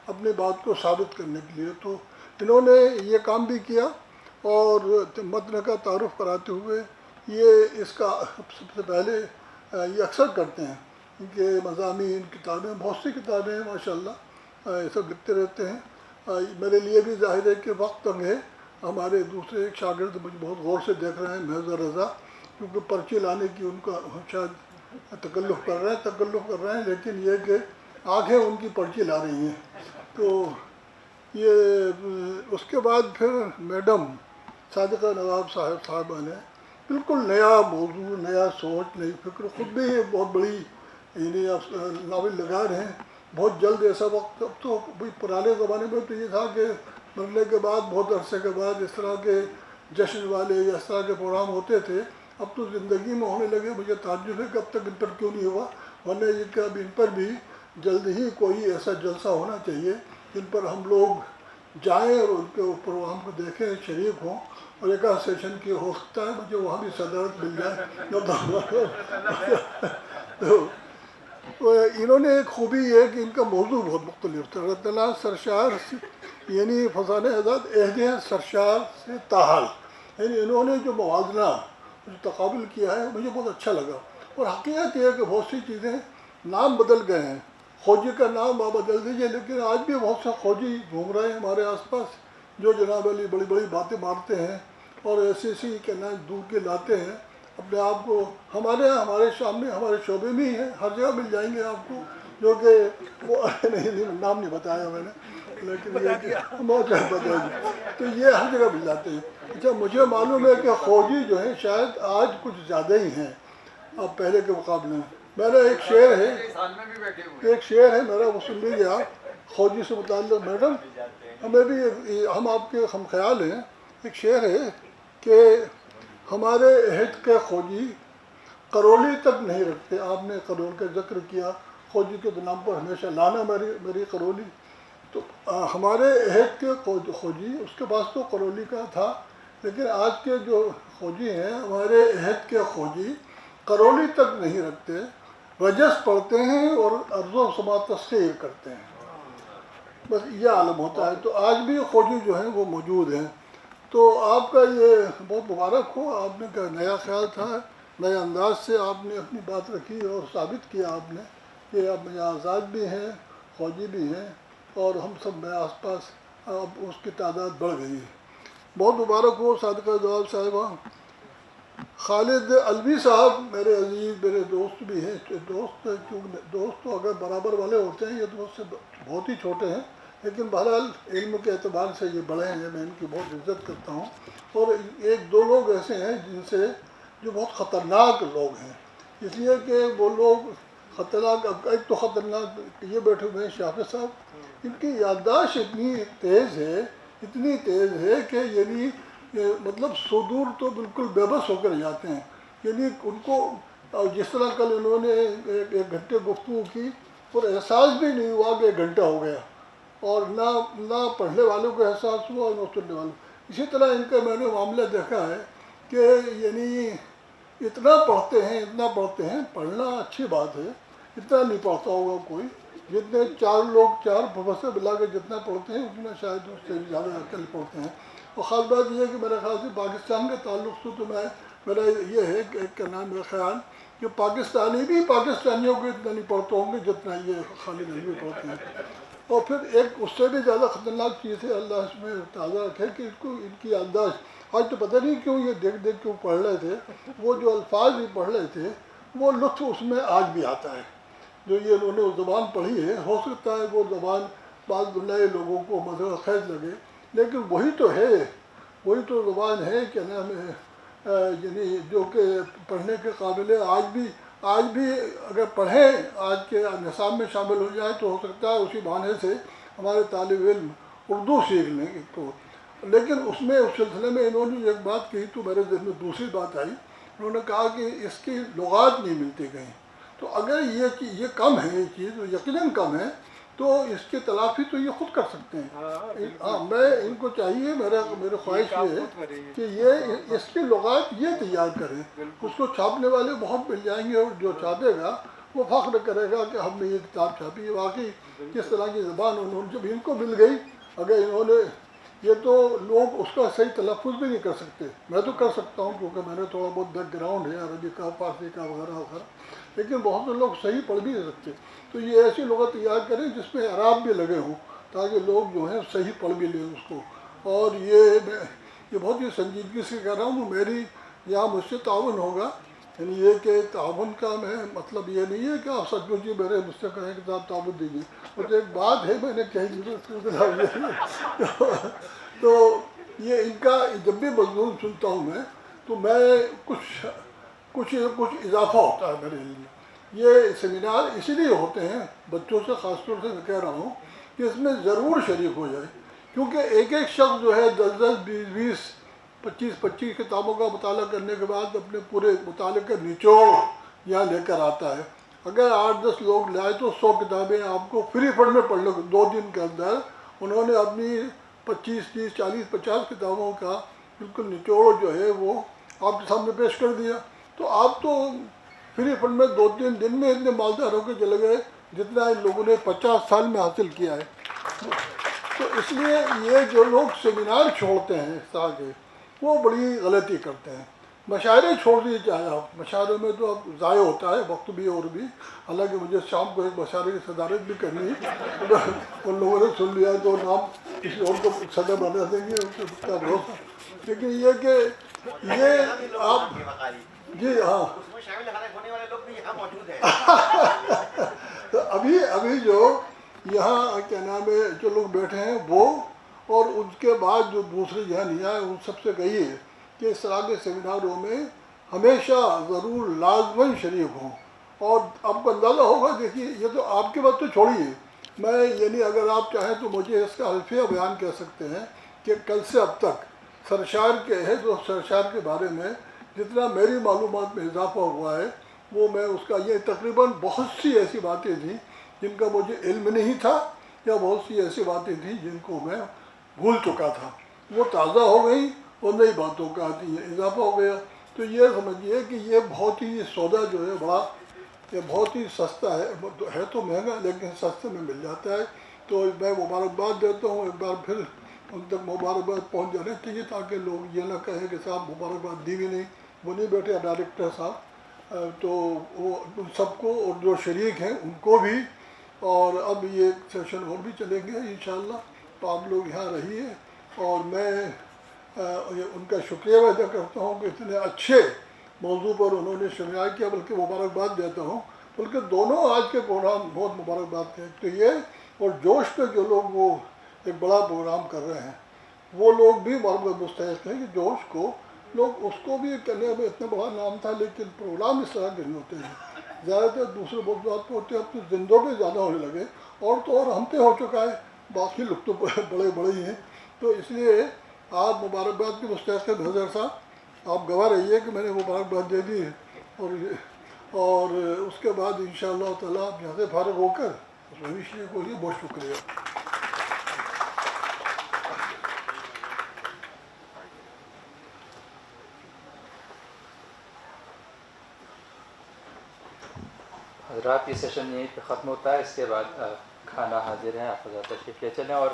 اپنی بات کو ثابت کرنے کے لیے۔ تو انہوں نے یہ کام بھی کیا، اور متن کا تعارف کراتے ہوئے یہ اس کا سب سے پہلے یہ اکثر کرتے ہیں کہ مضامین کتابیں، بہت سی کتابیں ہیں ماشاءاللہ، یہ سب لکھتے رہتے ہیں۔ میرے لیے بھی ظاہر ہے کہ وقت تنگ ہے، ہمارے دوسرے ایک شاگرد مجھے بہت غور سے دیکھ رہے ہیں، محض رضا، کیونکہ پرچی لانے کی ان کا شاید تکلف کر رہے ہیں، لیکن یہ کہ آنکھیں ان کی پرچی لا رہی ہیں۔ تو یہ اس کے بعد پھر میڈم صادقہ نواب صاحبہ نے بالکل نیا موضوع، نیا سوچ، نئی فکر، خود بھی بہت بڑی یعنی ناول نگار ہیں، بہت جلد ایسا وقت، اب تو پرانے زمانے میں تو یہ تھا کہ مرنے کے بعد بہت عرصے کے بعد اس طرح کے جشن والے یا اس طرح کے پروگرام ہوتے تھے، اب تو زندگی میں ہونے لگے۔ مجھے تعجب ہے کہ اب تک ان پر کیوں نہیں ہوا، ورنہ یہ کہ اب ان پر بھی جلد ہی کوئی ایسا جلسہ ہونا چاہیے جن پر ہم لوگ جائیں اور ان کے پروگرام کو دیکھیں، شریک ہوں، اور ایک آدھ سیشن کی ہو سکتا ہے مجھے وہاں بھی صدارت مل جائے۔ تو انہوں نے ایک خوبی یہ ہے کہ ان کا موضوع بہت مختلف تھا۔ رتنا سرشار یعنی فضان اعداد عہدِ سرشار سے تاحال، یعنی انہوں نے جو موازنہ، جو تقابل کیا ہے مجھے بہت اچھا لگا۔ اور حقیقت یہ ہے کہ بہت سی چیزیں نام بدل گئے ہیں، خوجی کا نام آپ بدل دیجئے، لیکن آج بھی بہت سے خوجی گھوم رہے ہیں ہمارے آس پاس جو جناب علی بڑی بڑی باتیں مارتے ہیں اور ایسی ایسی کہ نہ دور کے لاتے ہیں اپنے آپ کو۔ ہمارے یہاں ہمارے سامنے ہمارے شعبے میں ہی ہیں، ہر جگہ مل جائیں گے آپ کو، جو کہ وہ نہیں نام نہیں بتایا میں نے، لیکن یہ کہ بہت بتایا تو یہ ہر جگہ مل جاتے ہیں۔ اچھا مجھے معلوم ہے کہ خوجی جو ہیں شاید آج کچھ زیادہ ہی ہیں اب پہلے کے مقابلے میں۔ میرا ایک شعر ہے میرا، وہ سن لیجیے آپ، خوجی سے متعلق۔ میڈم ہمیں بھی ہم آپ کے ہم خیال ہیں، ایک شعر ہے کہ ہمارے عہد کے خوجی کرولی تک نہیں رکھتے۔ آپ نے کرول کا ذکر کیا، خوجی کے نام پر ہمیشہ لانا میری کرولی، تو ہمارے عہد کے خوجی اس کے پاس تو کرولی کا تھا، لیکن آج کے جو خوجی ہیں ہمارے عہد کے خوجی کرولی تک نہیں رکھتے، رجس پڑھتے ہیں اور عرض و سما تسخیر کرتے ہیں، بس یہ عالم ہوتا ہے۔ تو آج بھی خوجی جو ہیں وہ موجود ہیں۔ تو آپ کا یہ بہت مبارک ہو، آپ نے کا نیا خیال تھا، نئے انداز سے آپ نے اپنی بات رکھی اور ثابت کیا آپ نے کہ اب میں آزاد بھی ہیں، خوجی بھی ہیں، اور ہم سب میں آس پاس اب اس کی تعداد بڑھ گئی ہے۔ بہت مبارک ہو صادقہ نواب صاحبہ۔ خالد علوی صاحب میرے عزیز، میرے دوست بھی ہیں، دوست تو اگر برابر والے ہوتے ہیں، یہ تو مجھ سے بہت ہی چھوٹے ہیں، لیکن بہرحال علم کے اعتبار سے یہ بڑے ہیں، میں ان کی بہت عزت کرتا ہوں۔ اور ایک دو لوگ ایسے ہیں جن سے جو بہت خطرناک لوگ ہیں، اس لیے کہ وہ لوگ خطرناک، ایک تو خطرناک یہ بیٹھے ہوئے ہیں شافع صاحب، ان کی یادداشت اتنی تیز ہے کہ یعنی مطلب صدور تو بالکل بے بس ہو کر جاتے ہیں، یعنی ان کو جس طرح کل انہوں نے ایک گھنٹے گفتگو کی اور احساس بھی نہیں ہوا کہ ایک گھنٹہ ہو گیا، اور نہ پڑھنے والوں کو احساس ہوا اور نہ سننے والوں۔ اسی طرح ان کا میں نے معاملہ دیکھا ہے کہ یعنی اتنا پڑھتے ہیں، پڑھنا اچھی بات ہے، اتنا نہیں پڑھتا ہوگا کوئی، جتنے چار پروفیسر ملا کے جتنا پڑھتے ہیں اتنا شاید اس سے بھی زیادہ اکیلے پڑھتے ہیں۔ اور خاص بات یہ ہے کہ میرے خیال سے پاکستان کے تعلق سے تو میرا یہ ہے کہ ایک کا نام میرا خیال کہ پاکستانی بھی پاکستانیوں کو اتنا نہیں پڑھتے ہوں گے جتنا یہ خالد علوی پڑھتے ہیں۔ اور پھر ایک اس سے بھی زیادہ خطرناک چیز ہے، اللہ اس میں تازہ رکھے، کہ ان کی یادداشت آج تو پتہ نہیں کیوں یہ دیکھ کے وہ پڑھ رہے تھے، وہ جو الفاظ بھی پڑھ رہے تھے وہ لطف اس میں آج بھی آتا ہے، جو یہ انہوں نے وہ زبان پڑھی ہے۔ ہو سکتا ہے وہ زبان بعض نئے لوگوں کو مزہ خیز لگے، لیکن وہی تو زبان ہے کہ نام یعنی جو کہ پڑھنے کے قابل ہے۔ آج بھی اگر پڑھیں، آج کے نصاب میں شامل ہو جائے تو ہو سکتا ہے اسی بہانے سے ہمارے طالب علم اردو سیکھ لیں تو. لیکن اس میں اس سلسلے میں انہوں نے ایک بات کہی تو میرے ذہن میں دوسری بات آئی. انہوں نے کہا کہ اس کی لغات نہیں ملتی کہیں. تو اگر یہ کم ہے یہ چیز یقیناً کم ہے تو اس کی تلافی تو یہ خود کر سکتے ہیں. ہاں میں ان کو چاہیے میرے خواہش یہ ہے کہ یہ اس کی لغات یہ تیار کریں. اس کو چھاپنے والے بہت مل جائیں گے اور جو چھاپے گا وہ فخر کرے گا کہ ہم نے یہ کتاب چھاپی ہے. واقعی کس طرح کی زبان انہوں جب ان کو مل گئی اگر انہوں نے یہ تو لوگ اس کا صحیح تلفظ بھی نہیں کر سکتے. میں تو کر سکتا ہوں کیونکہ میں نے تھوڑا بہت بیک گراؤنڈ ہے عربی کا فارسی کا وغیرہ وغیرہ لیکن بہت سے لوگ صحیح پڑھ بھی نہیں سکتے. تو یہ ایسی لغت تیار کریں جس میں اعراب بھی لگے ہوں تاکہ لوگ جو ہیں صحیح پڑھ بھی لیں اس کو. اور یہ بہت ہی سنجیدگی سے کہہ رہا ہوں. میری یہاں مجھ سے تعاون ہوگا یعنی یہ کہ تعاون کا میں مطلب یہ نہیں ہے کہ آپ سچ مچ میرے مجھ سے کہیں کہ آپ تعاون دیجیے. اور ایک بات ہے میں نے کہی تو یہ ان کا جب بھی مضمون سنتا ہوں میں تو میں کچھ اضافہ ہوتا ہے میرے علم میں. یہ سیمینار اسی لیے ہوتے ہیں بچوں سے خاص طور سے میں کہہ رہا ہوں کہ اس میں ضرور شریک ہو جائے کیونکہ ایک شخص جو ہے 10 20 25 کتابوں کا مطالعہ کرنے کے بعد اپنے پورے مطالعے کا نچوڑ یہاں لے کر آتا ہے. اگر 8-10 لوگ لائے تو 100 کتابیں آپ کو فری فنڈ میں پڑھ لو. 2 دن کے اندر انہوں نے اپنی 25 30 40 50 کتابوں کا بالکل نچوڑ جو ہے وہ آپ کے سامنے پیش کر دیا. تو آپ تو فری فنڈ میں 2-3 دن میں اتنے مالدار ہو کے چلے گئے جتنا ان لوگوں نے 50 سال میں حاصل کیا ہے. تو اس لیے یہ جو لوگ سیمینار چھوڑتے ہیں اس طرح کے وہ بڑی غلطی کرتے ہیں. مشاعرے چھوڑ دیے چاہے آپ. مشاعرے میں تو اب ضائع ہوتا ہے وقت بھی اور بھی. حالانکہ مجھے شام کو ایک مشاعرے کی صدارت بھی کرنی ہے. ان لوگوں نے سن لیا تو نام کسی اور کو صدر بنا دیں گے اس کا بھروسہ. لیکن یہ کہ یہ آپ جی ہاں تو ابھی جو یہاں کیا نام ہے جو لوگ بیٹھے ہیں وہ اور ان کے بعد جو دوسرے یہاں نہیں آئے ان سب سے کہیے کہ اس طرح کے سیمیناروں میں ہمیشہ ضرور لازماً شریک ہوں. اور آپ کو اندازہ ہوگا دیکھیے یہ تو آپ کی بات تو چھوڑیے میں یعنی اگر آپ چاہیں تو مجھے اس کا الفیہ بیان کہہ سکتے ہیں کہ کل سے اب تک سرشار کے ہے جو سرشار کے بارے میں جتنا میری معلومات میں اضافہ ہوا ہے وہ میں اس کا یہ تقریباً بہت سی ایسی باتیں تھیں جن کا مجھے علم نہیں تھا یا بہت سی ایسی باتیں تھیں جن کو میں بھول چکا تھا وہ تازہ ہو گئی اور نئی باتوں کا اضافہ ہو گیا. تو یہ سمجھیے کہ یہ بہت ہی سودا جو ہے بڑا یہ بہت ہی سستا ہے تو مہنگا لیکن سستے میں مل جاتا ہے. تو میں مبارکباد دیتا ہوں ایک بار پھر ان تک مبارکباد پہنچ جانے چاہیے تاکہ لوگ یہ نہ کہیں کہ صاحب مبارکباد دی بھی نہیں. وہ نہیں بیٹھے ڈائریکٹر صاحب تو وہ ان سب کو اور جو شریک ہیں ان کو بھی. اور اب یہ سیشن اور بھی چلیں گے انشاءاللہ تو آپ لوگ یہاں رہیے اور میں ان کا شکریہ ادا کرتا ہوں کہ اتنے اچھے موضوع پر انہوں نے شرکت کیا بلکہ مبارکباد دیتا ہوں بلکہ دونوں آج کے پروگرام بہت مبارکباد کے تو یہ اور جوش پہ جو لوگ وہ ایک بڑا پروگرام کر رہے ہیں وہ لوگ بھی مبارکباد مستحق ہیں کہ جوش کو لوگ اس کو بھی کرنے میں اتنا بڑا نام تھا لیکن پروگرام اس طرح کے نہیں ہوتے ہیں. زیادہ تر دوسرے موضوعات پہ ہوتے ہیں اب تو زندوں پہ زیادہ ہونے لگے اور تو اور ہم پہ ہو چکا ہے باقی لوگ تو بڑے ہی ہیں. تو اس لیے آپ مبارکباد کے مستحق ہیں حضرت صاحب آپ گواہ رہیے کہ میں نے مبارکباد دے دی اور اس کے بعد انشاءاللہ تعالیٰ آپ یہاں سے فارغ ہو کر اس میں کو لیے بہت شکریہ. حضرات یہ سیشن یہیں پہ ختم ہوتا ہے. اس کے بعد کھانا حاضر ہے آپ حضرات تشریف لے چلیں. اور